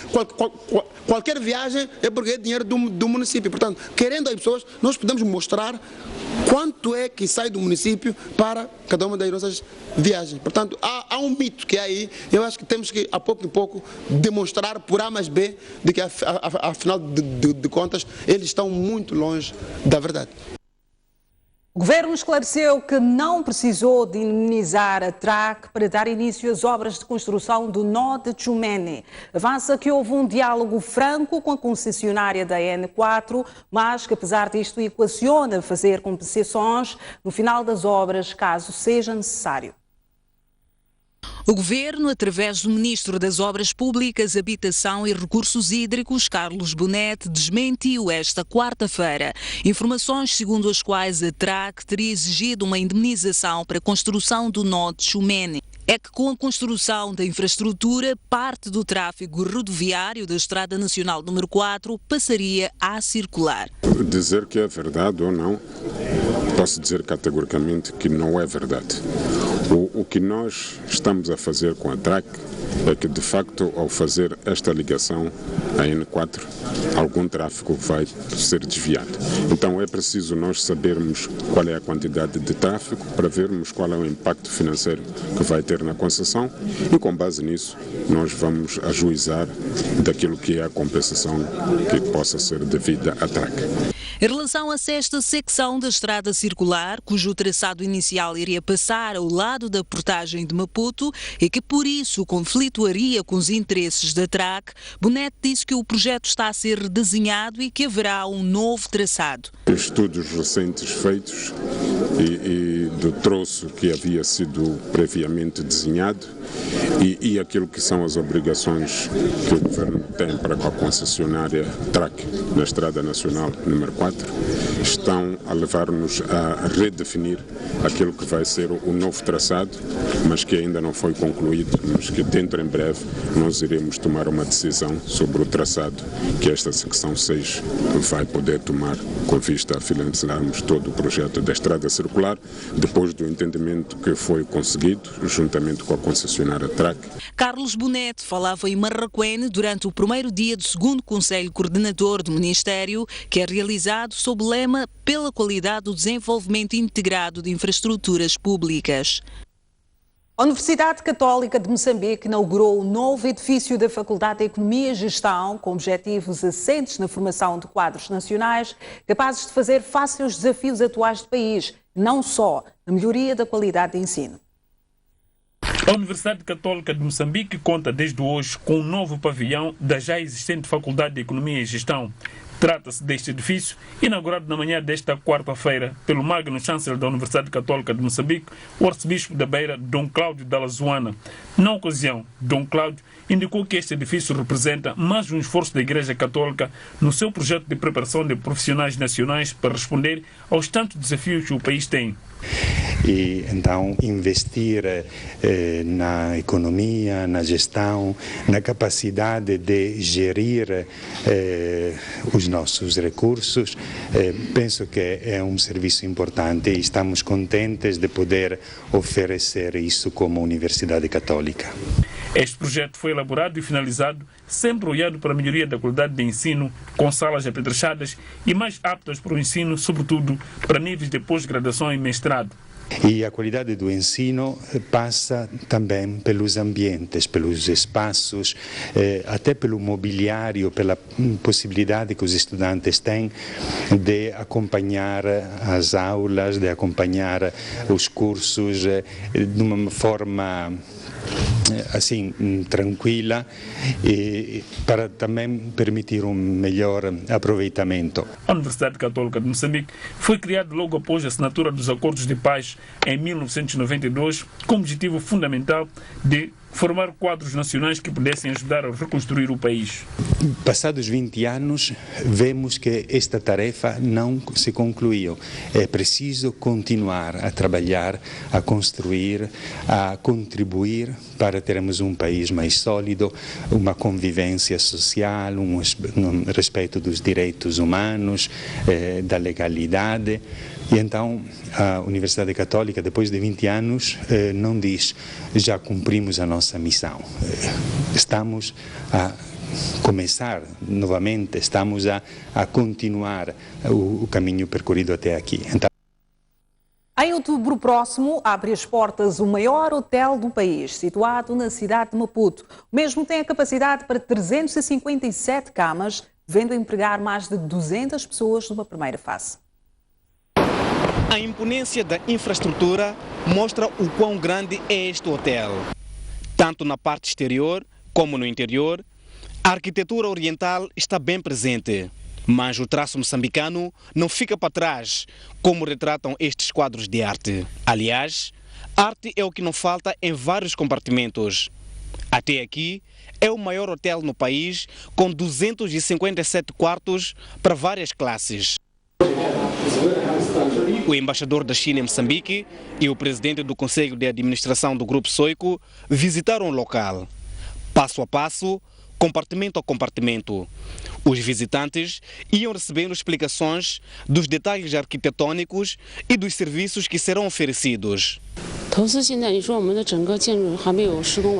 S22: qualquer viagem é porque é dinheiro do município. Portanto, querendo as pessoas, nós podemos mostrar quanto é que sai do município para cada uma das nossas viagens. Portanto, há um mito que é aí, eu acho que temos que, a pouco e pouco, demonstrar por A mais B de que, afinal de contas, eles estão muito longe da verdade.
S1: O Governo esclareceu que não precisou de indemnizar a TRAC para dar início às obras de construção do nó de Tchumene. Avança que houve um diálogo franco com a concessionária da N4, mas que, apesar disto, equaciona fazer compensações no final das obras, caso seja necessário.
S11: O Governo, através do Ministro das Obras Públicas, Habitação e Recursos Hídricos, Carlos Bonetti, desmentiu esta quarta-feira informações segundo as quais a TRAC teria exigido uma indemnização para a construção do nó de Chumene. É que com a construção da infraestrutura, parte do tráfego rodoviário da Estrada Nacional número 4 passaria a circular.
S12: Dizer que é verdade ou não, posso dizer categoricamente que não é verdade. O que nós estamos a fazer com a TRAC é que, de facto, ao fazer esta ligação à N4, algum tráfego vai ser desviado. Então é preciso nós sabermos qual é a quantidade de tráfego para vermos qual é o impacto financeiro que vai ter na concessão e, com base nisso, nós vamos ajuizar daquilo que é a compensação que possa ser devida à TRAC.
S11: Em relação a esta secção da estrada circular, cujo traçado inicial iria passar ao lado da portagem de Maputo e que por isso conflituaria com os interesses da TRAC, Bonetti disse que o projeto está a ser redesenhado e que haverá um novo traçado.
S12: Estudos recentes feitos e do troço que havia sido previamente desenhado e aquilo que são as obrigações que o Governo tem para com a concessionária TRAC na Estrada Nacional número 4, estão a levar-nos a redefinir aquilo que vai ser o novo traçado, mas que ainda não foi concluído, mas que dentro em breve nós iremos tomar uma decisão sobre o traçado que esta secção 6 vai poder tomar com vista a finalizarmos todo o projeto da estrada circular, depois do entendimento que foi conseguido juntamente com a concessionária TRAC.
S11: Carlos Bonetti falava em Marraquém durante o primeiro dia do segundo Conselho Coordenador do Ministério, que é realizado sob o lema pela qualidade do desenvolvimento integrado de infraestruturas públicas.
S1: A Universidade Católica de Moçambique inaugurou um novo edifício da Faculdade de Economia e Gestão, com objetivos assentes na formação de quadros nacionais capazes de fazer face aos desafios atuais do país, não só na melhoria da qualidade de ensino.
S13: A Universidade Católica de Moçambique conta desde hoje com um novo pavilhão da já existente Faculdade de Economia e Gestão. Trata-se deste edifício, inaugurado na manhã desta quarta-feira pelo Magno Chanceler da Universidade Católica de Moçambique, o arcebispo da Beira, Dom Cláudio Dalla Zoana. Na ocasião, Dom Cláudio indicou que este edifício representa mais um esforço da Igreja Católica no seu projeto de preparação de profissionais nacionais para responder aos tantos desafios que o país tem.
S14: E então investir na economia, na gestão, na capacidade de gerir os nossos recursos, penso que é um serviço importante e estamos contentes de poder oferecer isso como Universidade Católica.
S13: Este projeto foi elaborado e finalizado sempre olhando para a melhoria da qualidade de ensino, com salas apetrechadas e mais aptas para o ensino, sobretudo para níveis de pós-graduação e mestrado.
S14: E a qualidade do ensino passa também pelos ambientes, pelos espaços, até pelo mobiliário, pela possibilidade que os estudantes têm de acompanhar as aulas, de acompanhar os cursos de uma forma assim tranquila e para também permitir um melhor aproveitamento.
S13: A Universidade Católica de Moçambique foi criada logo após a assinatura dos Acordos de Paz em 1992, com o objetivo fundamental de formar quadros nacionais que pudessem ajudar a reconstruir o país.
S14: Passados 20 anos, vemos que esta tarefa não se concluiu. É preciso continuar a trabalhar, a construir, a contribuir para termos um país mais sólido, uma convivência social, um respeito dos direitos humanos, da legalidade. E então a Universidade Católica, depois de 20 anos, não diz já cumprimos a nossa missão. Estamos a começar novamente, estamos a continuar o caminho percorrido até aqui. Então,
S1: em outubro próximo, abre as portas o maior hotel do país, situado na cidade de Maputo. O mesmo tem a capacidade para 357 camas, devendo empregar mais de 200 pessoas numa primeira fase.
S15: A imponência da infraestrutura mostra o quão grande é este hotel. Tanto na parte exterior como no interior, a arquitetura oriental está bem presente, mas o traço moçambicano não fica para trás, como retratam estes quadros de arte. Aliás, Arte é o que não falta em vários compartimentos. Até aqui, é o maior hotel no país, com 257 quartos para várias classes. O embaixador da China em Moçambique e o presidente do Conselho de Administração do Grupo Soico visitaram o local. Passo a passo, compartimento a compartimento. Os visitantes iam recebendo explicações dos detalhes arquitetônicos e dos serviços que serão oferecidos.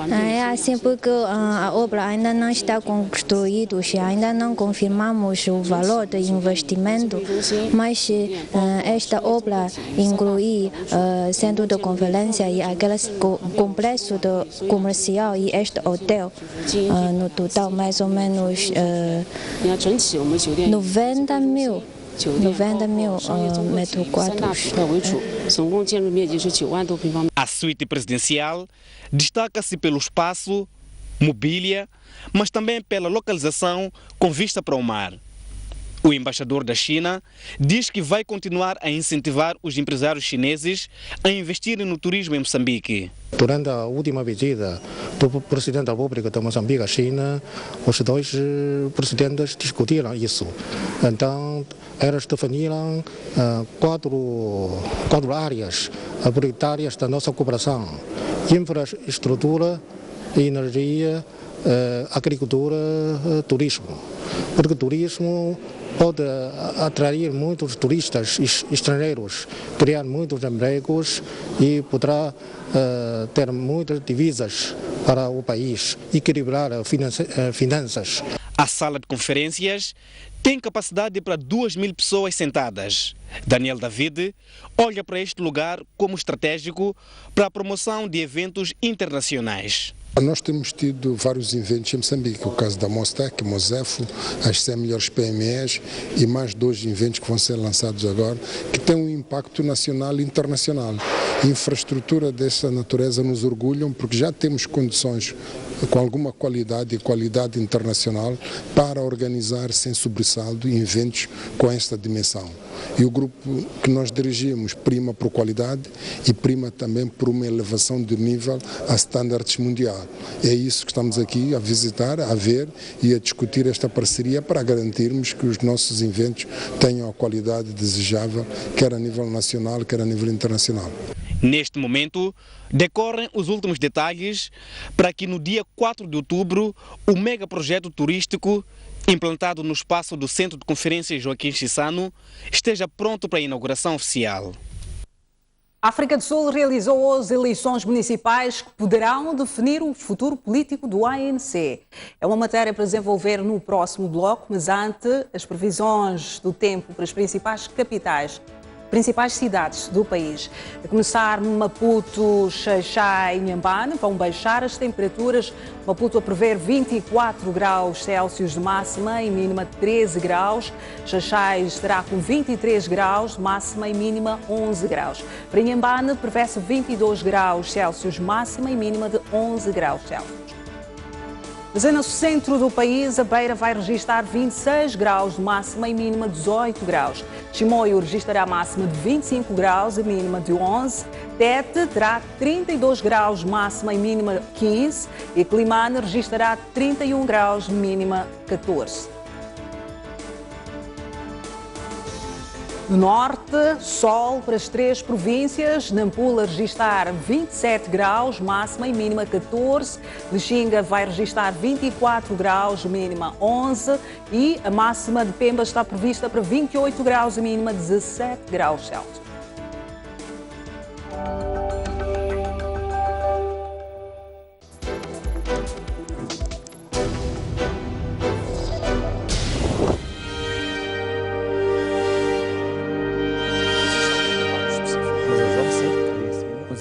S17: É assim porque a obra ainda não está construída, ainda não confirmamos o valor do investimento, mas esta obra inclui centro de conferência e aquele complexo comercial e este hotel, no total mais ou menos 90 mil metros quadrados.
S15: A suíte presidencial destaca-se pelo espaço, mobília, mas também pela localização com vista para o mar. O embaixador da China diz que vai continuar a incentivar os empresários chineses a investirem no turismo em Moçambique.
S18: Durante a última visita do presidente da República de Moçambique à China, os dois presidentes discutiram isso. Então, eles definiram quatro áreas prioritárias da nossa cooperação: infraestrutura, energia, agricultura, turismo. Porque o turismo pode atrair muitos turistas estrangeiros, criar muitos empregos e poderá ter muitas divisas para o país, equilibrar finanças.
S15: A sala de conferências tem capacidade para 2.000 pessoas sentadas. Daniel David olha para este lugar como estratégico para a promoção de eventos internacionais.
S19: Nós temos tido vários eventos em Moçambique, o caso da Mostec, Mosefo, as 100 melhores PMEs e mais 2 eventos que vão ser lançados agora, que têm um impacto nacional e internacional. Infraestrutura dessa natureza nos orgulham porque já temos condições com alguma qualidade e qualidade internacional para organizar sem sobressalto eventos com esta dimensão. E o grupo que nós dirigimos prima por qualidade e prima também por uma elevação de nível a standards mundial. É isso que estamos aqui a visitar, a ver e a discutir esta parceria para garantirmos que os nossos eventos tenham a qualidade desejável, quer a nível nacional, quer a nível internacional.
S15: Neste momento, decorrem os últimos detalhes para que no dia 4 de outubro o megaprojeto turístico implantado no espaço do Centro de Conferências Joaquim Chissano esteja pronto para a inauguração oficial.
S1: A África do Sul realizou hoje eleições municipais que poderão definir o futuro político do ANC. É uma matéria para desenvolver no próximo bloco, mas antes, as previsões do tempo para as principais cidades do país. A começar Maputo, Xai-Xai e Inhambane vão baixar as temperaturas. Maputo a prever 24 graus Celsius de máxima e mínima de 13 graus. Xai-Xai estará com 23 graus de máxima e mínima 11 graus. Para Inhambane prevê-se 22 graus Celsius máxima e mínima de 11 graus Celsius. Mas no centro do país, a Beira vai registrar 26 graus de máxima e mínima 18 graus. Chimoio registrará máxima de 25 graus e mínima de 11. Tete terá 32 graus de máxima e mínima 15. E Climane registrará 31 graus de mínima 14. No norte, sol para as 3 províncias. Nampula registrar 27 graus, máxima e mínima 14. Lixinga vai registrar 24 graus, mínima 11. E a máxima de Pemba está prevista para 28 graus e mínima 17 graus Celsius.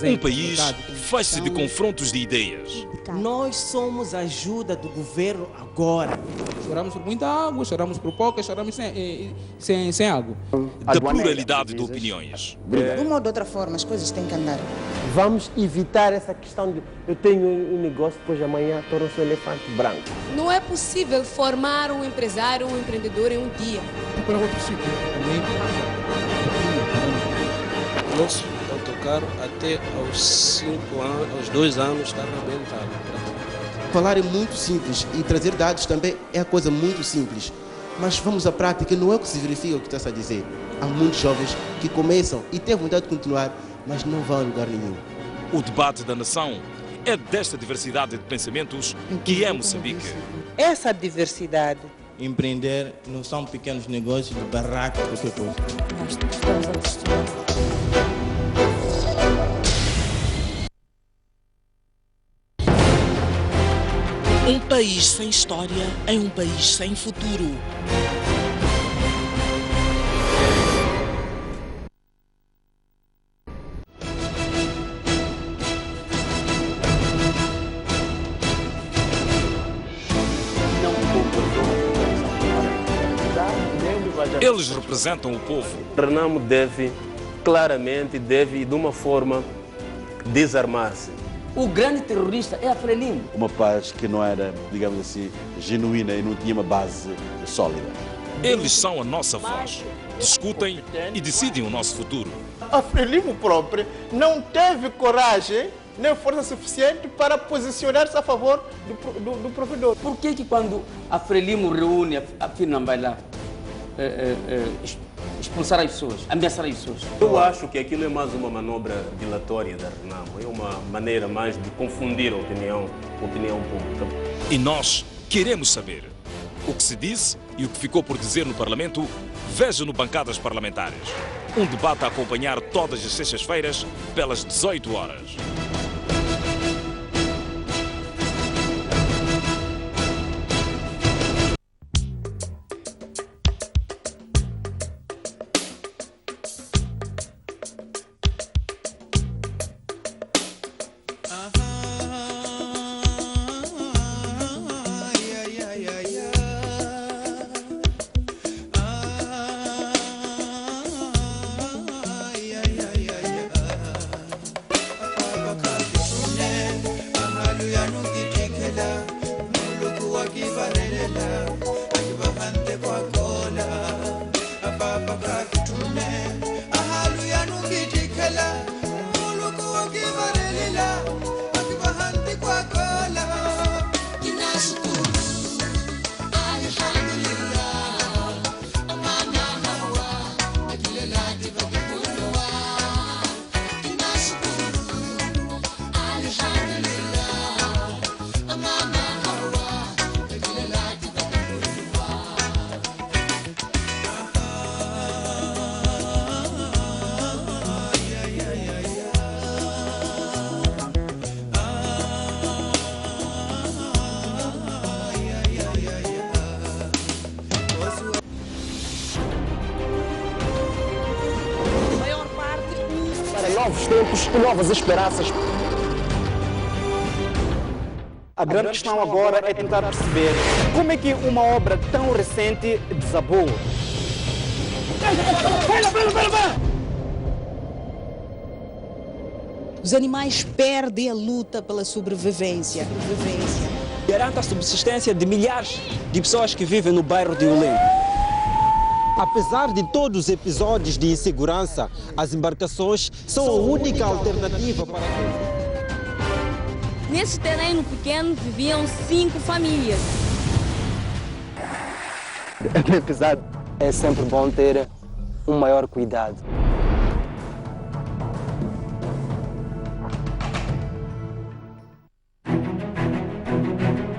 S20: Um país faz-se de confrontos de ideias.
S21: Nós somos a ajuda do governo agora.
S23: Choramos por muita água, choramos por pouca, choramos sem água.
S20: Da pluralidade de opiniões.
S21: De uma ou de outra forma, as coisas têm que andar.
S26: Vamos evitar essa questão de eu tenho um negócio, depois amanhã torna-se um elefante branco.
S24: Não é possível formar um empresário, um empreendedor em um dia.
S23: Para outro sítio também.
S2: Nosso autocarro
S3: carro até aos 5 anos, aos 2 anos está arrebentado.
S26: Falar é muito simples e trazer dados também é a coisa muito simples. Mas vamos à prática, não é o que se verifica o que está a dizer. Há muitos jovens que começam e têm vontade de continuar, mas não vão a lugar nenhum.
S20: O debate da nação é desta diversidade de pensamentos que é Moçambique.
S4: Essa diversidade.
S5: Empreender não são pequenos negócios de barraco, qualquer coisa.
S4: Nós estamos a assistir.
S11: Um país sem história é um país sem futuro.
S20: Eles representam o povo.
S6: Renamo claramente deve de uma forma desarmar-se.
S16: O grande terrorista é a Frelimo.
S25: Uma paz que não era, digamos assim, genuína e não tinha uma base sólida.
S20: Eles são a nossa voz. Discutem e decidem o nosso futuro.
S27: A Frelimo própria não teve coragem nem força suficiente para posicionar-se a favor do provedor.
S16: Por que quando a Frelimo reúne a Finambaila, expulsar as pessoas, ameaçar as pessoas?
S6: Eu acho que aquilo é mais uma manobra dilatória da Renamo. É uma maneira mais de confundir a opinião pública.
S20: E nós queremos saber o que se disse e o que ficou por dizer no Parlamento. Veja no Bancadas Parlamentares. Um debate a acompanhar todas as sextas-feiras pelas 18 horas.
S26: Novos tempos e novas esperanças.
S15: A grande questão agora é tentar perceber como é que uma obra tão recente desabou.
S28: Os animais perdem a luta pela sobrevivência.
S29: Garanta a subsistência de milhares de pessoas que vivem no bairro de Ulém.
S30: Apesar de todos os episódios de insegurança, as embarcações são a única alternativa para...
S31: Nesse terreno pequeno viviam 5 famílias.
S26: Apesar, é sempre bom ter um maior cuidado.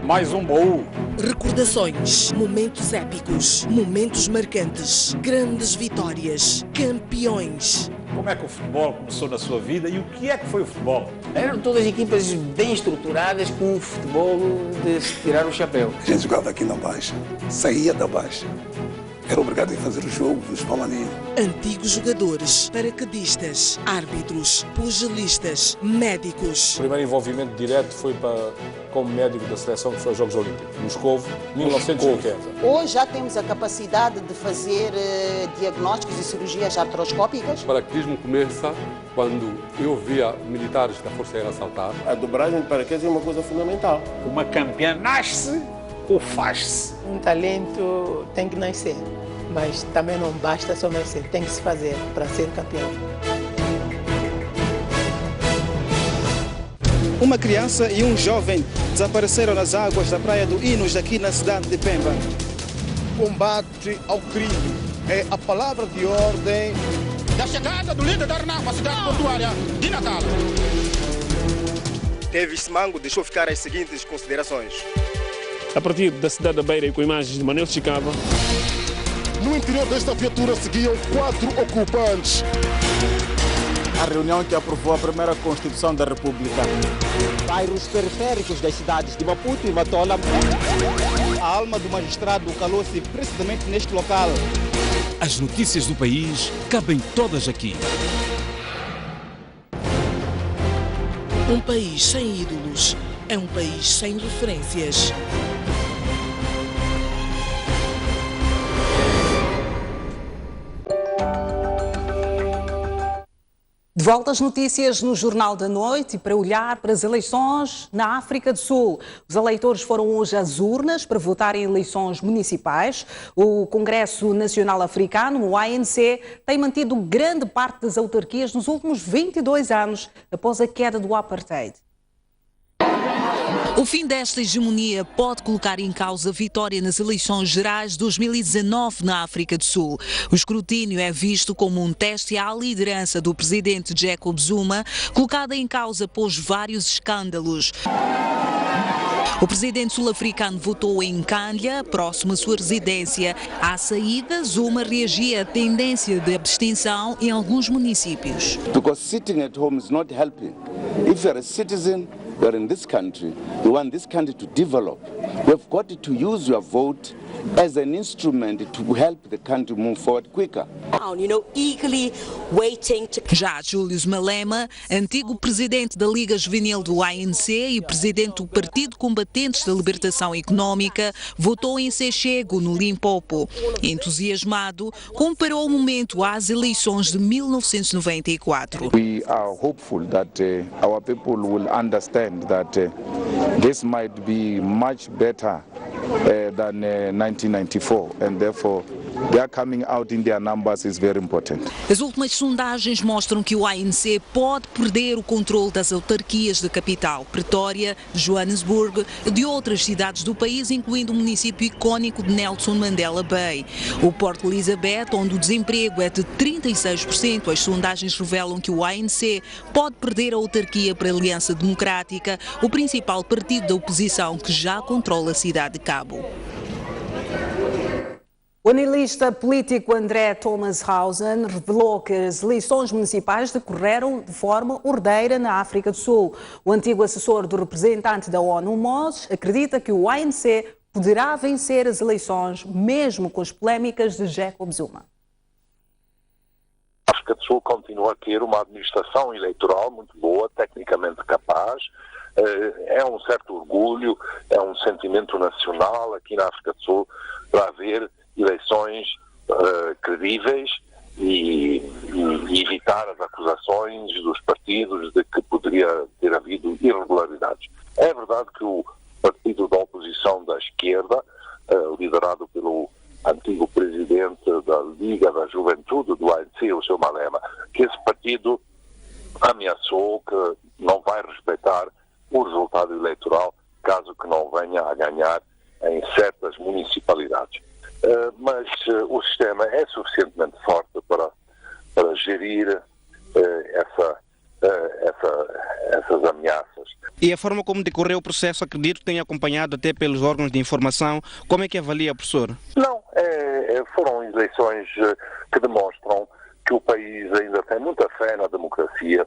S32: Mais um baú.
S11: Recordações, momentos épicos, momentos marcantes, grandes vitórias, campeões.
S32: Como é que o futebol começou na sua vida e o que é que foi o futebol?
S16: Eram todas equipas bem estruturadas com o futebol de se tirar o chapéu.
S33: A gente jogava aqui na Baixa, saía da Baixa. Era obrigado a fazer o jogo dos Palmaninhos.
S11: Antigos jogadores, paraquedistas, árbitros, pugilistas, médicos.
S32: O primeiro envolvimento direto foi como médico da seleção que foi aos Jogos Olímpicos, Moscovo, 1950.
S34: Hoje já temos a capacidade de fazer diagnósticos e cirurgias artroscópicas.
S35: O paraquedismo começa quando eu via militares da Força Aérea saltar.
S26: A dobragem de paraquedas é uma coisa fundamental.
S32: Uma campeã nasce ou faz-se?
S34: Um talento tem que nascer, mas também não basta só nascer, tem que se fazer para ser campeão.
S15: uma criança e um jovem desapareceram nas águas da Praia do Inos, aqui na cidade de Pemba.
S1: Combate ao crime é a palavra de ordem
S7: da chegada do líder da RNAM à cidade portuária de Natal.
S8: Davis Mango deixou ficar as seguintes considerações.
S32: A partir da cidade da Beira e com imagens de Manuel Chicava.
S1: No interior desta viatura seguiam 4 ocupantes.
S9: A reunião que aprovou a primeira Constituição da República.
S30: Bairros periféricos das cidades de Maputo e Matola.
S15: A alma do magistrado calou-se precisamente neste local.
S20: As notícias do país cabem todas aqui.
S10: Um país sem ídolos é um país sem referências.
S28: De volta às notícias no Jornal da Noite e para olhar para as eleições na África do Sul. Os eleitores foram hoje às urnas para votar em eleições municipais. O Congresso Nacional Africano, o ANC, tem mantido grande parte das autarquias nos últimos 22 anos, após a queda do apartheid.
S11: O fim desta hegemonia pode colocar em causa a vitória nas eleições gerais de 2019 na África do Sul. O escrutínio é visto como um teste à liderança do presidente Jacob Zuma, colocada em causa após vários escândalos. O presidente sul-africano votou em Kandla, próximo à sua residência. À saída, Zuma reagia à tendência de abstenção em alguns municípios.
S12: Because sitting at home is not helping. If you are a citizen, you are in this country, you want this country to develop, you have got to use your vote as an instrument to help the country move forward quicker.
S11: Já Julius Malema, antigo presidente da Liga Juvenil do ANC e presidente do Partido Combatentes da Libertação Económica, votou em Seshego, no Limpopo. Entusiasmado, comparou o momento às eleições de 1994.
S13: We are hopeful that our people will understand that this might be much better than 1994, and therefore their coming out in their numbers is very important.
S11: As últimas sondagens mostram que o ANC pode perder o controle das autarquias da capital, Pretória, Joanesburgo e de outras cidades do país, incluindo o município icónico de Nelson Mandela Bay. O Port Elizabeth, onde o desemprego é de 36%, as sondagens revelam que o ANC pode perder a autarquia para a Aliança Democrática, o principal partido da oposição que já controla a cidade de Cabo.
S28: O analista político André Thomas Hausen revelou que as eleições municipais decorreram de forma ordeira na África do Sul. O antigo assessor do representante da ONU, Moss, acredita que o ANC poderá vencer as eleições, mesmo com as polémicas de Jacob Zuma.
S14: A África do Sul continua a ter uma administração eleitoral muito boa, tecnicamente capaz. É um certo orgulho, é um sentimento nacional aqui na África do Sul para haver eleições credíveis e evitar as acusações dos partidos de que poderia ter havido irregularidades. É verdade que o partido da oposição da esquerda, liderado pelo antigo presidente da Liga da Juventude do ANC, o Sr. Malema, que esse partido ameaçou que não vai respeitar o resultado eleitoral caso que não venha a ganhar em certas municipalidades. Mas o sistema é suficientemente forte para gerir essas ameaças.
S15: E a forma como decorreu o processo, acredito que tem acompanhado até pelos órgãos de informação. Como é que avalia, professor?
S14: Não, foram eleições que demonstram que o país ainda tem muita fé na democracia,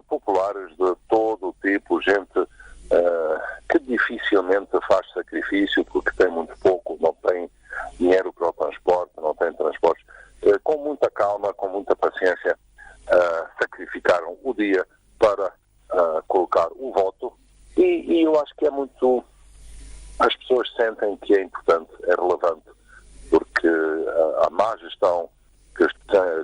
S14: populares de todo o tipo, gente que dificilmente faz sacrifício porque tem muito pouco, não tem dinheiro para o transporte, não tem transportes. Com muita calma, com muita paciência, sacrificaram o dia para colocar o voto e eu acho que é muito... As pessoas sentem que é importante, é relevante, porque a má gestão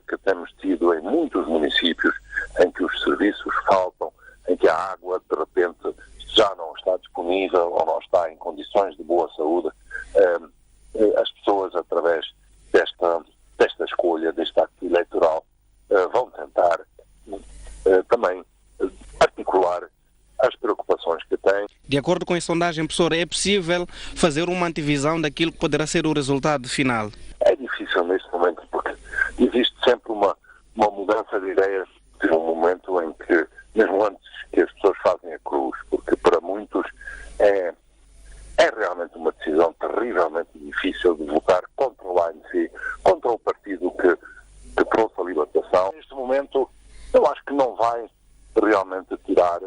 S14: que temos tido em muitos municípios, em que os serviços faltam, em que a água de repente já não está disponível ou não está em condições de boa saúde, as pessoas, através desta escolha, deste acto eleitoral, vão tentar também articular as
S15: De acordo com a sondagem, professor, é possível fazer uma antevisão daquilo que poderá ser o resultado final?
S14: É difícil neste momento, porque existe sempre uma mudança de ideias de um momento em que, mesmo antes que as pessoas fazem a cruz, porque para muitos é realmente uma decisão terrivelmente difícil de votar contra o ANC, contra o partido que trouxe a libertação. Neste momento, eu acho que não vai realmente tirar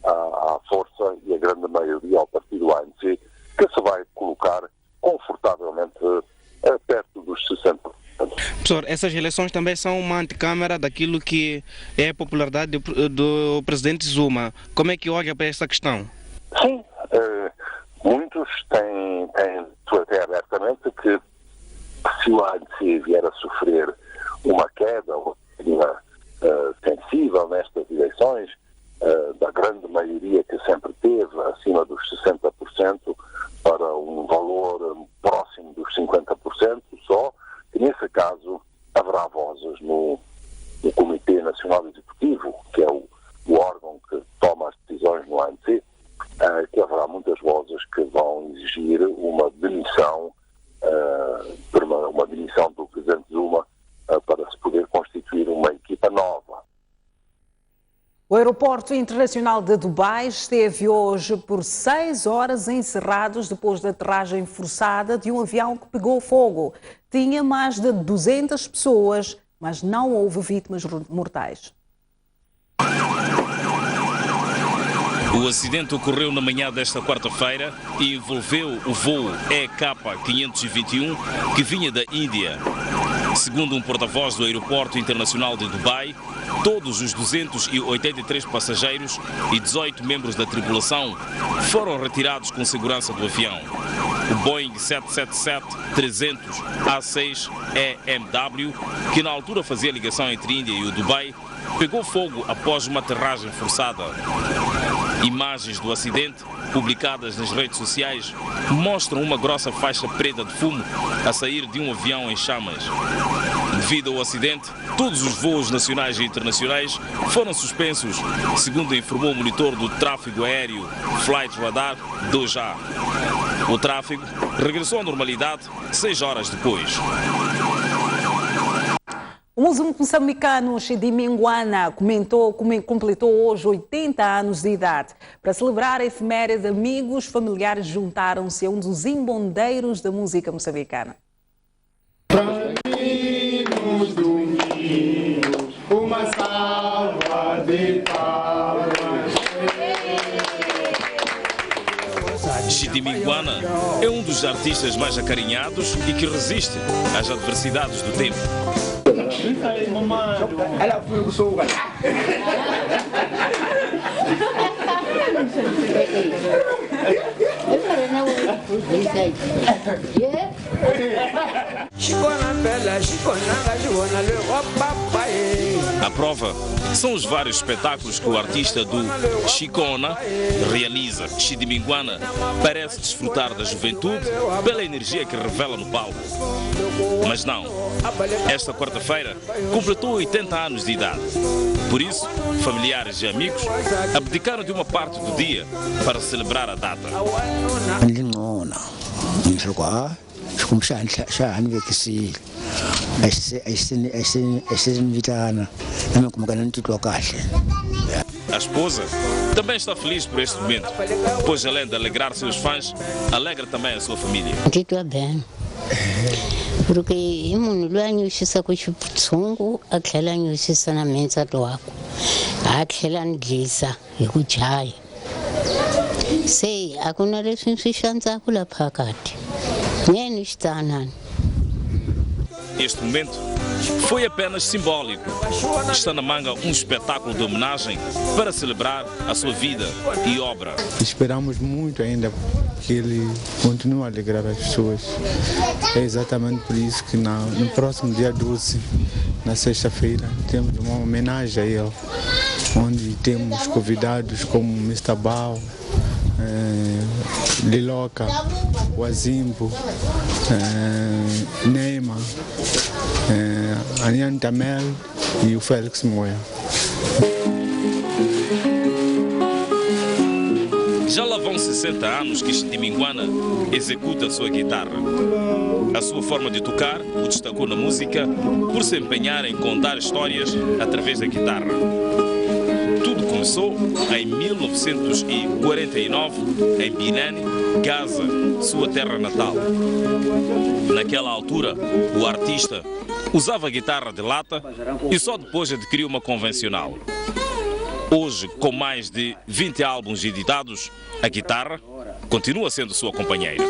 S14: a força e a grande maioria ao partido ANC, que se vai colocar confortavelmente perto dos 60%.
S15: Professor, essas eleições também são uma antecâmara daquilo que é a popularidade do presidente Zuma. Como é que olha para essa questão?
S14: Sim, muitos têm dito até abertamente que se o ANC vier a sofrer uma queda sensível nestas eleições, da grande maioria que sempre teve, acima dos 60%, para um valor próximo dos 50% só, que nesse caso haverá vozes no Comitê Nacional Executivo, que é o órgão que toma as decisões no ANC, que haverá muitas vozes que vão exigir uma demissão do presidente Zuma para se poder constituir uma equipa nova.
S28: O aeroporto internacional de Dubai esteve hoje por 6 horas encerrados depois da aterragem forçada de um avião que pegou fogo. Tinha mais de 200 pessoas, mas não houve vítimas mortais.
S20: O acidente ocorreu na manhã desta quarta-feira e envolveu o voo EK521 que vinha da Índia. Segundo um porta-voz do Aeroporto Internacional de Dubai, todos os 283 passageiros e 18 membros da tripulação foram retirados com segurança do avião. O Boeing 777-300 A6 EMW, que na altura fazia ligação entre Índia e o Dubai, pegou fogo após uma aterragem forçada. Imagens do acidente, publicadas nas redes sociais, mostram uma grossa faixa preta de fumo a sair de um avião em chamas. Devido ao acidente, todos os voos nacionais e internacionais foram suspensos, segundo informou o monitor do tráfego aéreo Flight Radar 2A. O tráfego regressou à normalidade 6 horas depois.
S28: O músico moçambicano Chidiminguana completou hoje 80 anos de idade. Para celebrar a efeméride, amigos, familiares juntaram-se a um dos embondeiros da música moçambicana.
S2: Nos domingos, uma salva de palmas.
S20: Chidiminguana é um dos artistas mais acarinhados e que resiste às adversidades do tempo. A prova são os vários espetáculos que o artista do Chicona realiza. Chidiminguana parece desfrutar da juventude pela energia que revela no palco. Mas não, esta quarta-feira completou 80 anos de idade. Por isso, familiares e amigos abdicaram de uma parte do dia para celebrar a data. A esposa também está feliz por este momento, pois além de alegrar seus fãs, alegra também a sua família.
S3: Estou bem, porque mundo lwanyushisa kuchitsungu atlhela nyushisa na menza lwakho atlhela ndlisa hi ku jaya se a ku na leswi swi xandzaka la phakati nyeni xitanani.
S20: Este momento foi apenas simbólico. Está na manga um espetáculo de homenagem para celebrar a sua vida e obra.
S4: Esperamos muito ainda que ele continue a alegrar as pessoas. É exatamente por isso que no próximo dia 12, na sexta-feira, temos uma homenagem a ele, onde temos convidados como Mr. Bao, Liloca, Wazimbo, Neymar, Anian Tamel e o Félix Moya.
S20: Já lá vão 60 60 anos que Chidiminguana executa a sua guitarra. A sua forma de tocar o destacou na música por se empenhar em contar histórias através da guitarra. Tudo começou em 1949 em Binane, Gaza, sua terra natal. Naquela altura, o artista usava guitarra de lata e só depois adquiriu uma convencional. Hoje, com mais de 20 álbuns editados, a guitarra continua sendo sua companheira.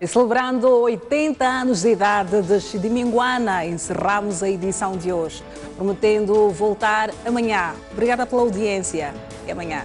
S28: E celebrando 80 anos de idade de Chidiminguana, encerramos a edição de hoje, prometendo voltar amanhã. Obrigada pela audiência e amanhã.